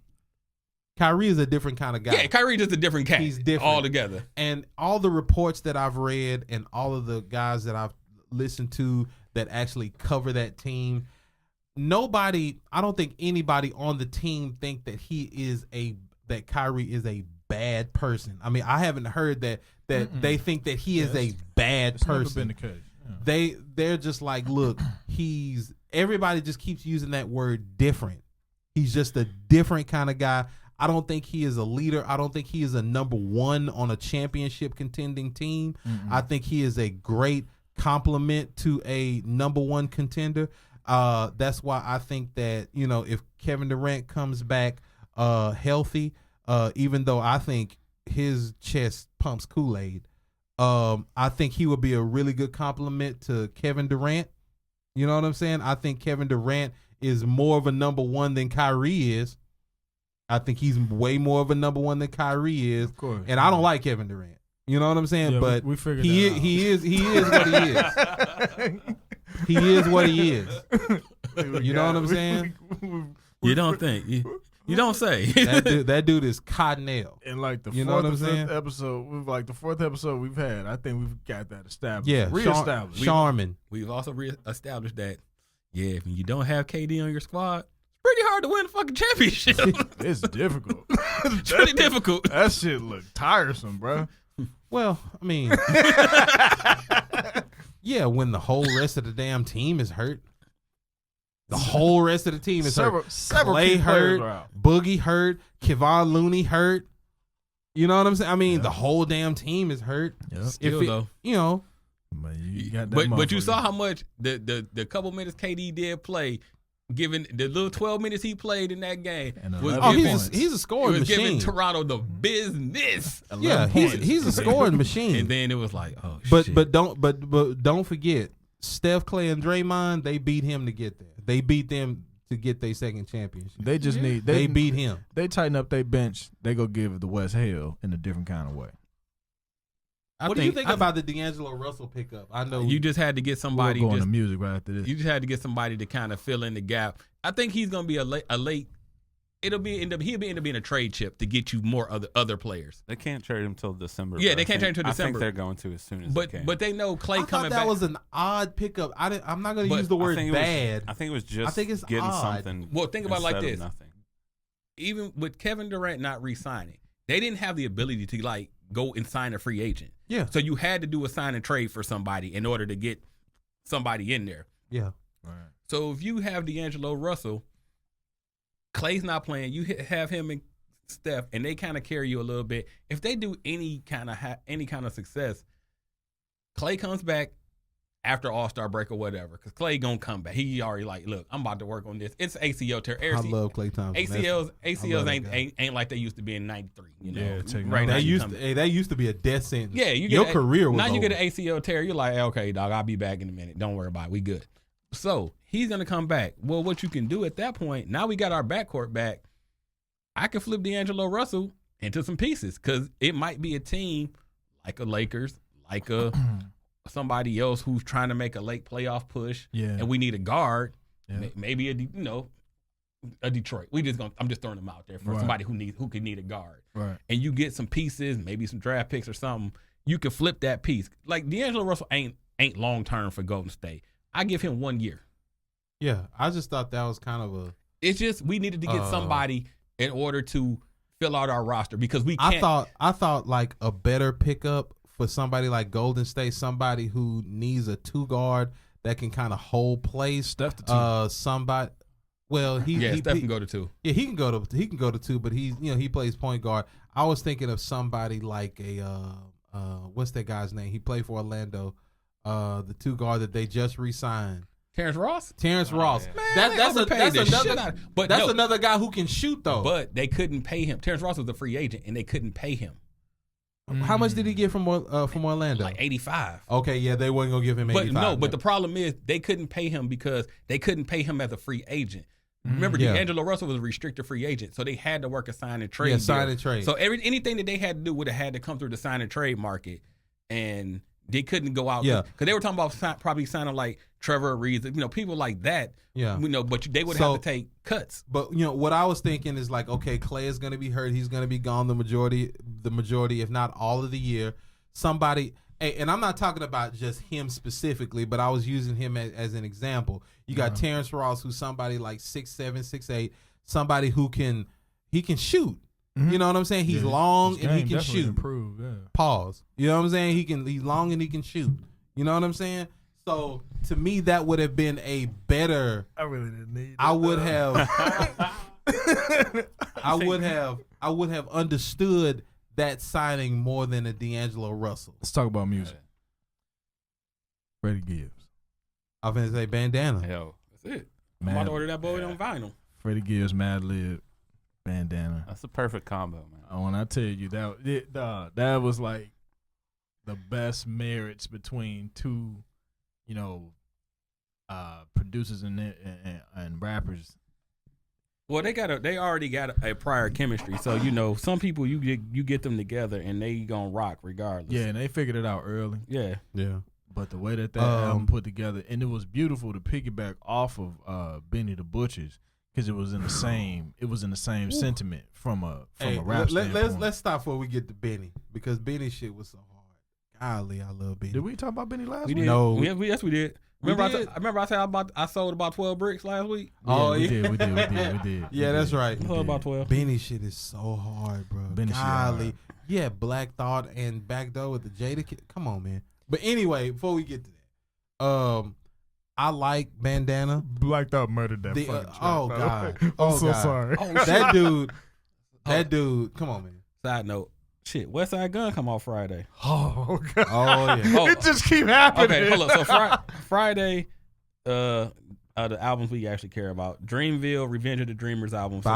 Kyrie is a different kind of guy. Yeah, Kyrie just a different cat. He's different altogether. And all the reports that I've read and all of the guys that I've listened to that actually cover that team, I don't think anybody on the team think that Kyrie is a bad person. I mean, I haven't heard that they think that he is a bad person. Never been the case. Yeah. They're just like, look, everybody just keeps using that word different. He's just a different kind of guy. I don't think he is a leader. I don't think he is a number 1 on a championship contending team. Mm-hmm. I think he is a great complement to a number 1 contender. That's why I think that, if Kevin Durant comes back healthy, even though I think his chest pumps Kool-Aid, I think he would be a really good compliment to Kevin Durant. You know what I'm saying? I think Kevin Durant is more of a number 1 than Kyrie is. I think he's way more of a number 1 than Kyrie is. Of course. And I don't like Kevin Durant. You know what I'm saying? Yeah, but we figured he that out. he is what he is. He is what he is. You know what I'm saying? You don't think. You don't say. That dude is Cottonelle. And like the you know what I'm saying? the 4th episode we've had, I think we've got that established. Yeah, reestablished. Charmin. We've also reestablished that, if you don't have KD on your squad, it's pretty hard to win a fucking championship. It's difficult. It's pretty difficult. That shit look tiresome, bro. Well, I mean, yeah, when the whole rest of the damn team is hurt. The whole rest of the team is hurt. Clay hurt, Boogie hurt, Kevon Looney hurt. You know what I'm saying? I mean, the whole damn team is hurt. Yeah. Still, though. You got that but you saw how much the couple minutes KD did play, given the little 12 minutes he played in that game. He's a scoring machine. Giving Toronto the business. Yeah, he's a scoring machine. And then it was like, shit. But don't forget, Steph, Clay, and Draymond, they beat him to get there. They beat them to get their second championship. They just they beat him. They tighten up their bench. They go give the West hell in a different kind of way. What do you think about the D'Angelo Russell pickup? I know you just had to get somebody. We'll go into music right after this. You just had to get somebody to kind of fill in the gap. I think he's going to be a late. He'll end up being a trade chip to get you more other players. They can't trade him till December. Yeah, they can't trade him till December. I think they're going to as soon as they can. But they know Clay coming back. That was an odd pickup. I'm not going to use the word bad. I think it was just. I think it's getting odd. Something. Well, think about it like this. Nothing. Even with Kevin Durant not re-signing, they didn't have the ability to go and sign a free agent. Yeah. So you had to do a sign and trade for somebody in order to get somebody in there. Yeah. Right. So if you have D'Angelo Russell, Clay's not playing. You have him and Steph, and they kind of carry you a little bit. If they do any kind of success, Clay comes back after All-Star break or whatever, because Clay gonna come back. He already like, look, I'm about to work on this. It's ACL tear. I love Klay Thompson. ACLs ain't like they used to be in '93. You know, Yeah, right now that used to be a death sentence. Yeah, your career was now over. you get an ACL tear. You're like, okay, dog, I'll be back in a minute. Don't worry about it. We good. So he's gonna come back. Well, what you can do at that point? Now we got our backcourt back. I can flip D'Angelo Russell into some pieces because it might be a team like a Lakers, like a somebody else who's trying to make a late playoff push. Yeah. And we need a guard. Yeah. Maybe a Detroit. I'm just throwing them out there for somebody who could need a guard. Right. And you get some pieces, maybe some draft picks or something. You can flip that piece. Like D'Angelo Russell ain't long term for Golden State. I give him 1 year. Yeah, I just thought that was kind of a. It's just we needed to get somebody in order to fill out our roster because we can't. I thought like a better pickup for somebody like Golden State, somebody who needs a 2 guard that can kind of hold plays. Steph the 2. Somebody. Well, Steph can go to 2. Yeah, he can go to 2, but he plays point guard. I was thinking of somebody like a what's that guy's name? He played for Orlando. The 2 guard that they just re-signed. Terrence Ross? Ross. Yeah. That's another guy who can shoot though. But they couldn't pay him. Terrence Ross was a free agent and they couldn't pay him. How much did he get from Orlando? Like 85. Okay, yeah, they weren't gonna give him 85. But the problem is they couldn't pay him because they couldn't pay him as a free agent. Remember, D'Angelo Russell was a restricted free agent, so they had to work a sign and trade. Yeah, sign and trade. So anything that they had to do would have had to come through the sign and trade market, and they couldn't go out. Yeah, because they were talking about probably signing like Trevor Reeves, people like that. Yeah, but they would have to take cuts. But what I was thinking is like, okay, Clay is going to be hurt. He's going to be gone the majority, if not all of the year. Somebody. And I'm not talking about just him specifically, but I was using him as an example. You got Terrence Ross, who's somebody like 6'7", 6'8", somebody who can shoot. Mm-hmm. You know what I'm saying? He's long and he can shoot. Improved, yeah. Pause. You know what I'm saying? He's long and he can shoot. You know what I'm saying? So to me, that would have been a better. I really didn't need. I would have. I would have understood that signing more than a D'Angelo Russell. Let's talk about music. Freddie Gibbs. I'm gonna say Bandana. Hell, that's it. I'm about to order that boy on vinyl. Freddie Gibbs, Mad Lib, Bandana. That's a perfect combo, man. When I tell you that was like the best marriage between two, producers and rappers. Well, they already got a prior chemistry, so some people you get them together and they gonna rock regardless. Yeah, and they figured it out early. Yeah. But the way that album put together, and it was beautiful to piggyback off of Benny the Butcher's, because it was in the same sentiment from a rap standpoint. Let's stop before we get to Benny, because Benny shit was so hard. Golly, I love Benny. Did we talk about Benny last week? No. Yes, we did. Remember I said I sold about 12 bricks last week? Yeah, we did. Yeah, that's right. I sold about 12. Benny shit is so hard, bro. Benny Golly. shit. Yeah, Black Thought and Backdoor with the Jada Kid. Come on, man. But anyway, before we get to that, I like Bandana. Black Thought murdered that fucking track. Oh, God. I'm so sorry. That dude, come on, man. Side note. Shit, West Side Gun come out Friday. Oh, God. Oh, yeah. It just keep happening. Okay, hold up. So Friday, the albums we actually care about: Dreamville, Revenge of the Dreamers album. So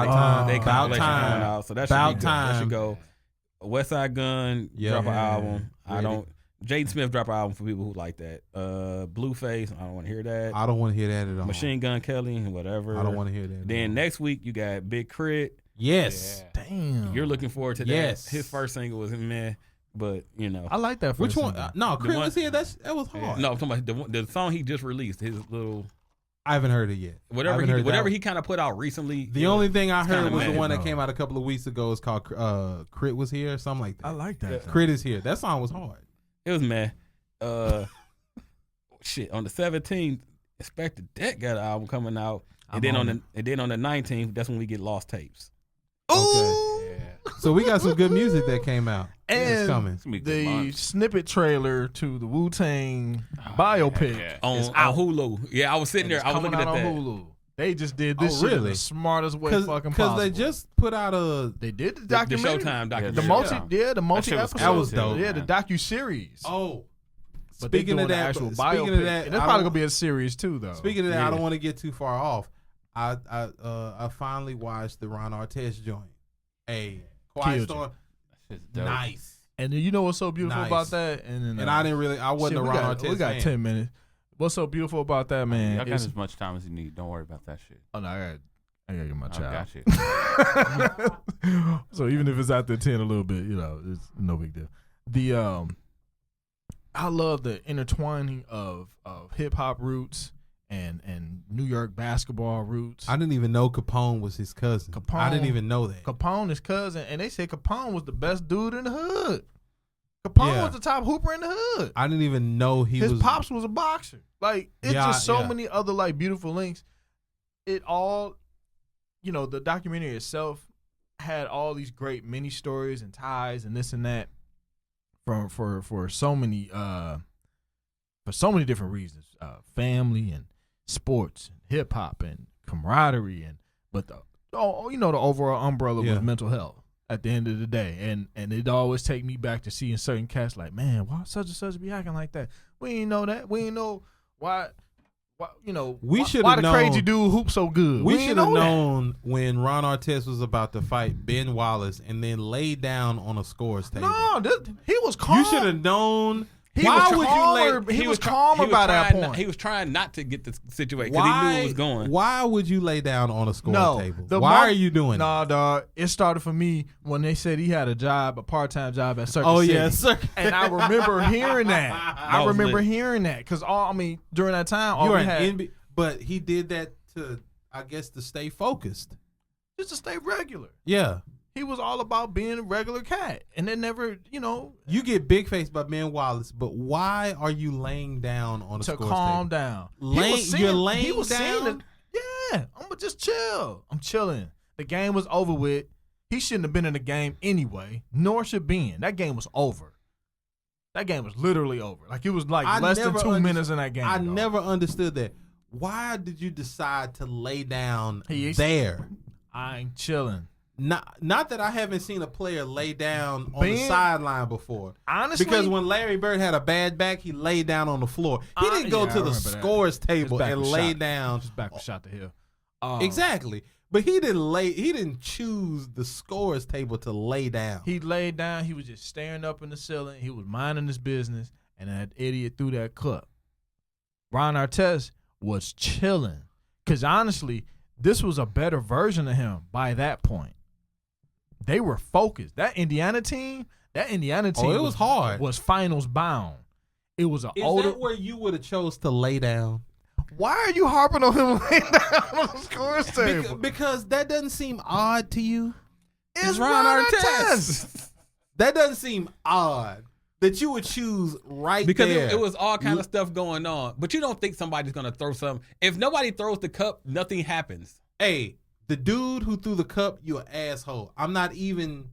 they compilation coming out. So that should be good. That should go. West Side Gun drop an album. Jaden Smith drop an album for people who like that. Blueface, I don't want to hear that. I don't want to hear that at all. Machine Gun Kelly, whatever. I don't want to hear that. Then next week you got Big Crit. Yes. Yeah. Damn. You're looking forward to that. Yes. His first single was meh, but I like that. Which one? Single. No, Crit was here. That was hard. Yeah. No, I'm talking about the song he just released. His little. I haven't heard it yet. Whatever he kind of put out recently. The only thing I heard was the one that bro. came out a couple of weeks ago. It's called Crit was here, something like that. I like that. Crit is here. That song was hard. It was meh. Shit. On the 17th, Expect the Deck got an album coming out, and then on the 19th, that's when we get Lost Tapes. Okay. Yeah. So we got some good music that came out. It's coming. And It's gonna be good the months. snippet trailer to the Wu-Tang biopic on is out. Hulu. Yeah, I was sitting there. It's I was coming looking out at on that. Hulu. They just did this Oh, shit in really? the smartest way fucking possible. Because they just put out a. They did the The documentary. Showtime The documentary. multi shit was episode. That was dope. Yeah, the docu-series. Oh. But they Speaking doing of the that, actual speaking biopic. of that, And it's I probably don't- gonna be a series too, though. Speaking of that, Yeah. I don't want to get too far off. I finally watched the Ron Artest joint. Hey, Quiet Killed Storm. That shit's dope. Nice. And then you know what's so beautiful Nice. about that? And then, And I wasn't shit, a we Ron got, Artest we got fan. 10 minutes. What's so beautiful about that, man? Y'all got is- as much time as you need. Don't worry about that shit. oh no, I gotta get my I child. got you. So even if it's after 10 a little bit, it's no big deal. The I love the intertwining of hip hop roots and New York basketball roots. I didn't even know Capone was his cousin. Capone- I didn't even know that. Capone, his cousin, and they say Capone was the best dude in the hood. Capone Yeah. was the top hooper in the hood. I didn't even know His was. pops was a boxer. Like it's Yeah, just so yeah. many other like beautiful links. It all, the documentary itself had all these great mini stories and ties and this and that for so many different reasons. Family and sports and hip hop and camaraderie but the overall umbrella Yeah. was mental health at the end of the day. And it always take me back to seeing certain cats like, man, why such and such be acting like that? We ain't know that. We ain't know why We should why have the crazy known- dude hoop so good. We ain't should have know that. known when Ron Artest was about to fight Ben Wallace and then lay down on a scores table. No, he was calm. You should have known. He Why was would calmer, you lay? he was calmer by that point. He was trying not to get the situation because he knew it was going. Why would you lay down on a score No, table? Why are you doing that? No, dog. It started for me when they said he had a part-time job at Circuit Oh City. yeah, sir. And I remember hearing that. I was remember lit. hearing that because during that time, all You're we an had NB but he did that to, I guess, to stay focused. just to stay regular. Yeah. He was all about being a regular cat, and then never, You get big faced by Ben Wallace, but why are you laying down on a to scores calm table? down. You're laying he was down? Saying yeah, I'm gonna just chill. I'm chilling. The game was over with. He shouldn't have been in the game anyway, nor should Ben. That game was over. That game was literally over. Like it was like I less than never 2 minutes in that game. I dog. never understood that. Why did you decide to lay down He is- there? I'm chilling. Not that I haven't seen a player lay down on the Ben- sideline before. Honestly, Because when Larry Bird had a bad back, he laid down on the floor. He didn't go yeah, I to the remember that. scores his table back and was lay shot. down. His back was shot to hill. Exactly. But he didn't choose the scores table to lay down. He laid down. He was just staring up in the ceiling. He was minding his business, and that idiot threw that cup. Ron Artest was chilling. Because honestly, this was a better version of him by that point. They were focused. That Indiana team it was hard. Was finals bound. It was an Is older. that where you would have chose to lay down? Why are you harping on him laying down on the scores table? Because that doesn't seem odd to you. It's Ron Artest. That doesn't seem odd that you would choose right Because there. it was all kind of stuff going on. But you don't think somebody's going to throw something. If nobody throws the cup, nothing happens. Hey, the dude who threw the cup, you an asshole. I'm not even.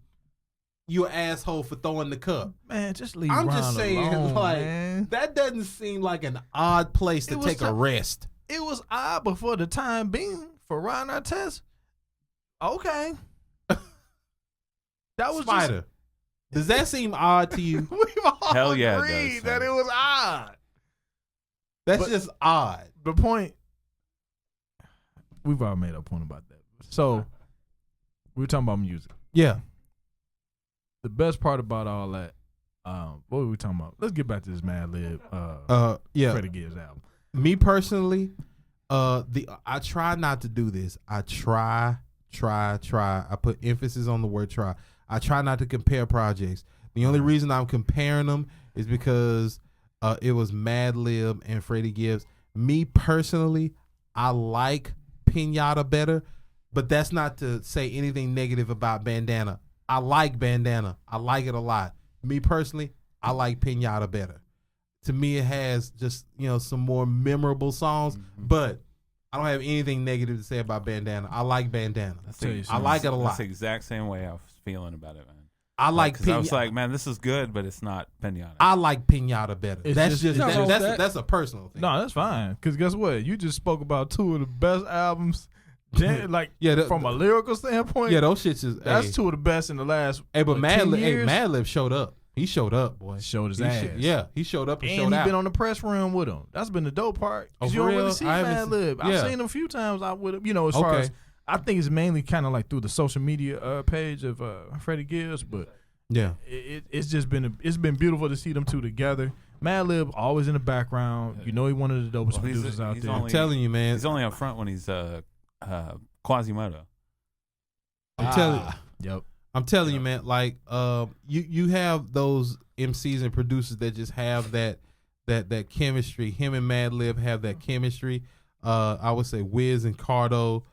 You an asshole for throwing the cup. Man, just leave I'm Ron just saying, alone, like man. that doesn't seem like an odd place to It was take a rest. It was odd, but for the time being, for Ron Artest, okay. That was Spider. Does that seem odd to you? just we've all Hell yeah, it agreed does, that son. it was odd. That's But- just odd. The point, we've all made a point about that. So we were talking about music. Yeah. The best part about all that, what were we talking about? Let's get back to this Mad Lib, Yeah. Freddie Gibbs album. Me personally, I try not to do this. I try. I put emphasis on the word try. I try not to compare projects. The only reason I'm comparing them is because it was Mad Lib and Freddie Gibbs. Me personally, I like Pinata better, but that's not to say anything negative about Bandana. I like Bandana. I like it a lot. Me personally, I like Pinata better. To me, it has just, some more memorable songs, but I don't have anything negative to say about Bandana. I like Bandana. I like it a lot. That's the exact same way I was feeling about it, man. I like I was like, man, this is good, but it's not Pinata. I like Pinata better. It's That's just- that's a personal thing. No, that's fine. Because guess what? You just spoke about two of the best albums. Like, from a lyrical standpoint. Yeah, those shits is. That's two of the best in the last. Hey, but 10 years. Madlib showed up. He showed up, boy. Showed his ass. He showed up and And showed he out. been on the press run with him. That's been the dope part. Oh, Because you for don't really real? see I haven't Madlib. seen- I've seen him a few times out with him. You know, as far as I think it's mainly kind of like through the social media page of Freddie Gibbs, but Yeah. it's just been it's been beautiful to see them two together. Madlib always in the background. You know, he one of the dopest producers out there. I'm telling you, man. He's only up front when he's Quasimodo. Yep. I'm telling you, man. Like, you have those MCs and producers that just have that chemistry. Him and Madlib have that chemistry. I would say Wiz and Cardo,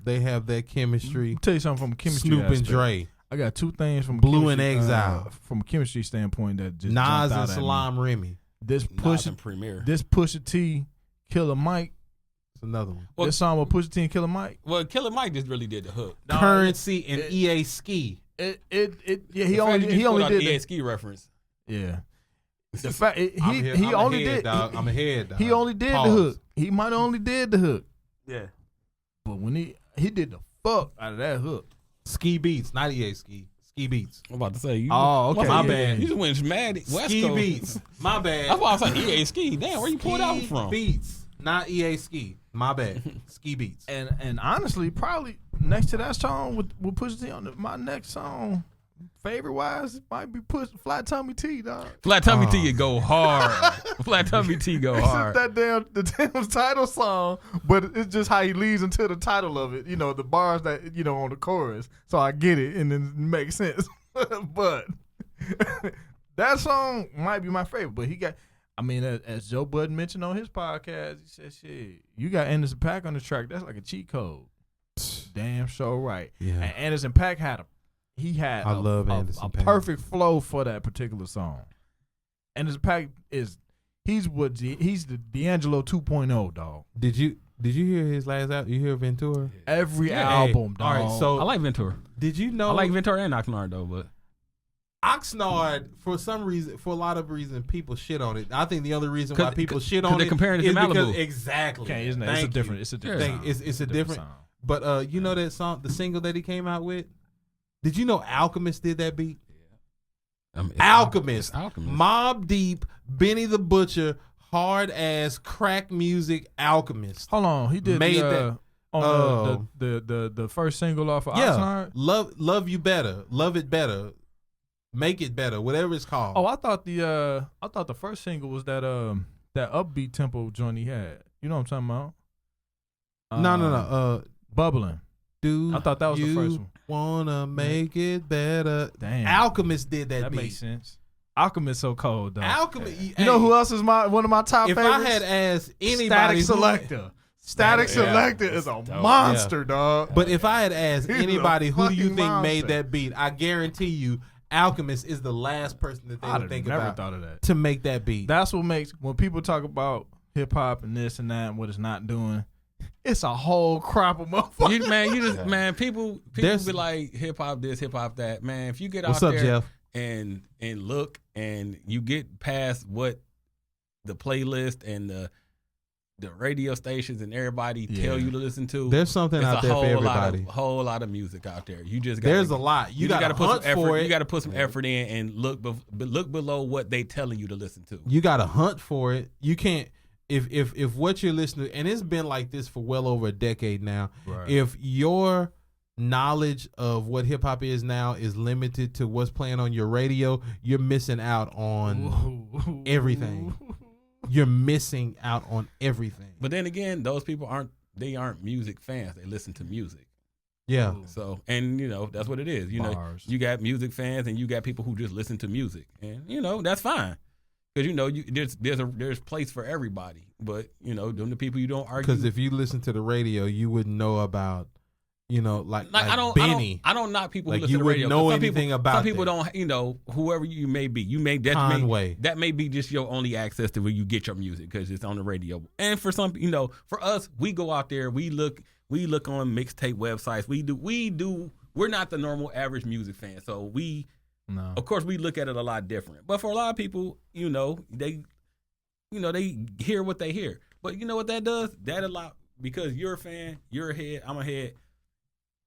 they have that chemistry. I'll tell you something from a chemistry Snoop and aspect. Dre, I got two things from a Blue and chemistry, Exile. from a chemistry standpoint that just Nas jumped and out at me. Salam Remy. This Nas and Premier. Pusha T, Killer Mike. It's another one. Well, This song with Pusha T and Killer Mike. Well, Killer Mike just really did the hook. Currency and EA Ski. Yeah, he The fact only you pulled out did the the, ESK reference. yeah. The fact I'm he only ahead, did dog. I'm ahead, dog. he only did Pause. the hook. He might have only did the hook, Yeah. but when he did the fuck out of that hook. Ski Beats, not EA Ski. Ski Beats. I'm about to say you. Oh, okay. My yeah. bad. You just went mad. West Ski Coast. Beats. My bad. That's why I was like EA Ski. Damn, where you pulled that one Ski from? Beats, not EA Ski. My bad. Ski Beats. And honestly, probably next to that song with Pusha T on my next song, favorite wise, might be Flat Tummy T, dog. Flat Tummy T go hard. Flat Tummy T go It's hard. just the damn title song, but it's just how he leads into the title of it. You know, the bars that on the chorus. So I get it, and then it makes sense. But that song might be my favorite. But he got, I mean, as Joe Budden mentioned on his podcast, he said, "Shit, you got Anderson .Paak on the track. That's like a cheat code." Damn, so right. Yeah. And Anderson .Paak had I love Anderson a .Paak. perfect flow for that particular song. Anderson .Paak he's the D'Angelo 2.0, dog. Did you hear his last album? You hear Ventura? Every Yeah. album, dog. All right, so I like Ventura. did you know? I like Ventura and Oxnard though, but Oxnard, for some reason, for a lot of reasons, people shit on it. I think the other reason why people shit 'cause on they're it comparing it is to Malibu. because exactly. Okay, isn't it? Thank It's a you. different. It's a different. Thank- Sound. it's a different. sound. But you know that song, the single that he came out with. Did you know Alchemist did that beat? it's Alchemist, Alchemist. Mobb Deep, Benny the Butcher, hard ass crack music. Alchemist. Hold on, he did Made the, that- on the first single off of Yeah, Oxnard. love you better, love it better, make it better, whatever it's called. Oh, I thought the first single was that upbeat tempo joint he had. You know what I'm talking about? no. Bubbling. Do I thought that was the you first one. wanna make it better? Damn, Alchemist did that that beat. makes sense. Alchemist so cold, though. Alchemist. You know who else is one of my top If favorites? I had asked anybody, Static who- Selector. Static Yeah. Selector is a Dope. monster, dog. but if I had asked He's a anybody who do you fucking think monster. made that beat, I guarantee you, Alchemist is the last person that they I'd would have think never about thought of that. to make that beat. That's what makes when people talk about hip hop and this and that and what it's not doing. It's a whole crop of motherfuckers. Man, people There's- be like hip hop this, hip hop that. Man, if you get What's out up, there Jeff? and look and you get past what the playlist and the radio stations and everybody tell you to listen to, There's something it's out a there for whole everybody. whole lot of music out there. You just gotta, There's a lot. You just got to put hunt some effort. for it. You got to put some effort in and look below what they telling you to listen to. You got to hunt for it. You can't if what you're listening, and it's been like this for well over a decade now. Right. If your knowledge of what hip hop is now is limited to what's playing on your radio, you're missing out on everything. You're missing out on everything. But then again, those people aren't music fans. They listen to music. Yeah. So, and that's what it is. Bars. You got music fans and you got people who just listen to music, and that's fine. Because there's place for everybody, but them the people you don't argue. Because if you listen to the radio, you wouldn't know about, like Benny. I don't knock people Like, who listen you to the radio. wouldn't know Some anything people, about Some people that. don't. Whoever you may be, Conway. that may be just your only access to where you get your music because it's on the radio. And for some, for us, we go out there, we look on mixtape websites. We do we're not the normal average music fan. So we, of course, we look at it a lot different. But for a lot of people, they hear what they hear. But you know what that does? That a lot, because you're a fan, you're a head, I'm a head.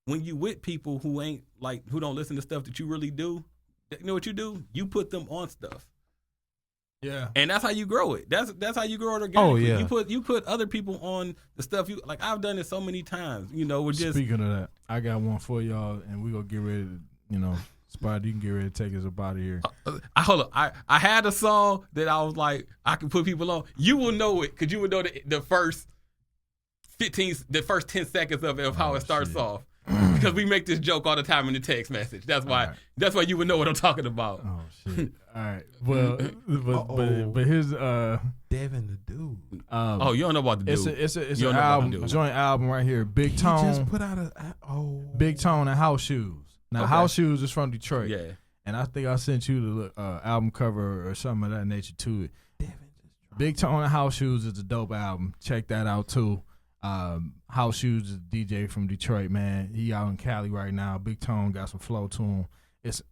When you with people who don't listen to stuff that you really do, you know what you do? You put them on stuff. Yeah. And that's how you grow it. That's how you grow it organically. Oh, yeah. You put other people on the stuff you like. I've done it so many times. We're just speaking of that, I got one for y'all, and we're gonna get ready to, Spot, you can get ready to take us up out of here. Hold up. I had a song that I was like, I can put people on. You will know it because you will know the first 10 seconds of it, of how it starts off. Because we make this joke all the time in the text message. That's why. Right. That's why you would know what I'm talking about. Oh shit! All right. Well, but his Devin the Dude. You don't know about the dude. It's an album, joint album right here. Big Tone. He just put out Big Tone and House Shoes. Now House Shoes is from Detroit. Yeah. And I think I sent you the album cover or something of that nature to it. Big Tone and House Shoes is a dope album. Check that out too. House Shoes is a DJ from Detroit, man. He out in Cali right now. Big Tone got some flow to him. It's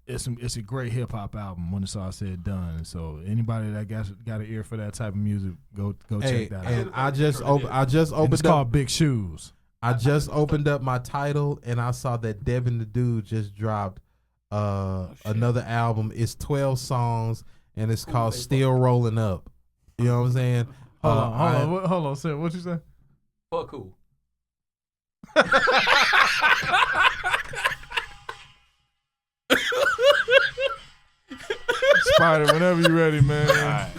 a great hip hop album when it's all said and done. So anybody that got an ear for that type of music, go check that out. And I just opened it's called Big Shoes. I just opened up my title and I saw that Devin the Dude just dropped another album. It's 12 songs and it's called Still Rolling Up. You know what I'm saying? Hold on. Say what you say? Fuck who? Spider, whenever you're ready, man. All right.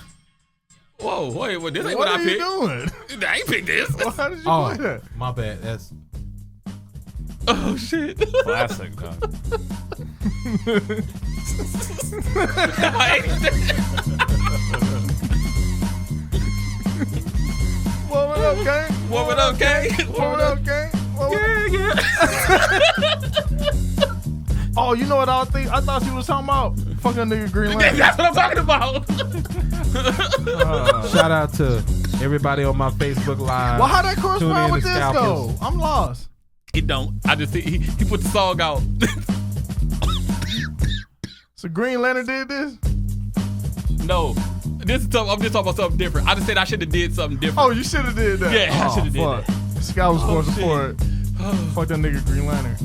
Whoa, wait, this ain't what I picked. What are you doing? I ain't picked this. Well, how did you play that? My bad. That's... Oh, shit. Classic, dog. What up, gang? What up, gang? What up, gang? Yeah. Oh, you know what I think? I thought you was talking about fucking nigga Green Lantern. That's what I'm talking about. Shout out to everybody on my Facebook Live. Well, how that correspond with this Scalpers. go? I'm lost. It don't. I just see he put the song out. So Green Lantern did this? No. I'm just talking about something different. I just said I should have did something different. Oh, you should have did that. Yeah, I should have did that. Scalpers for support. Fuck that nigga Green Lantern.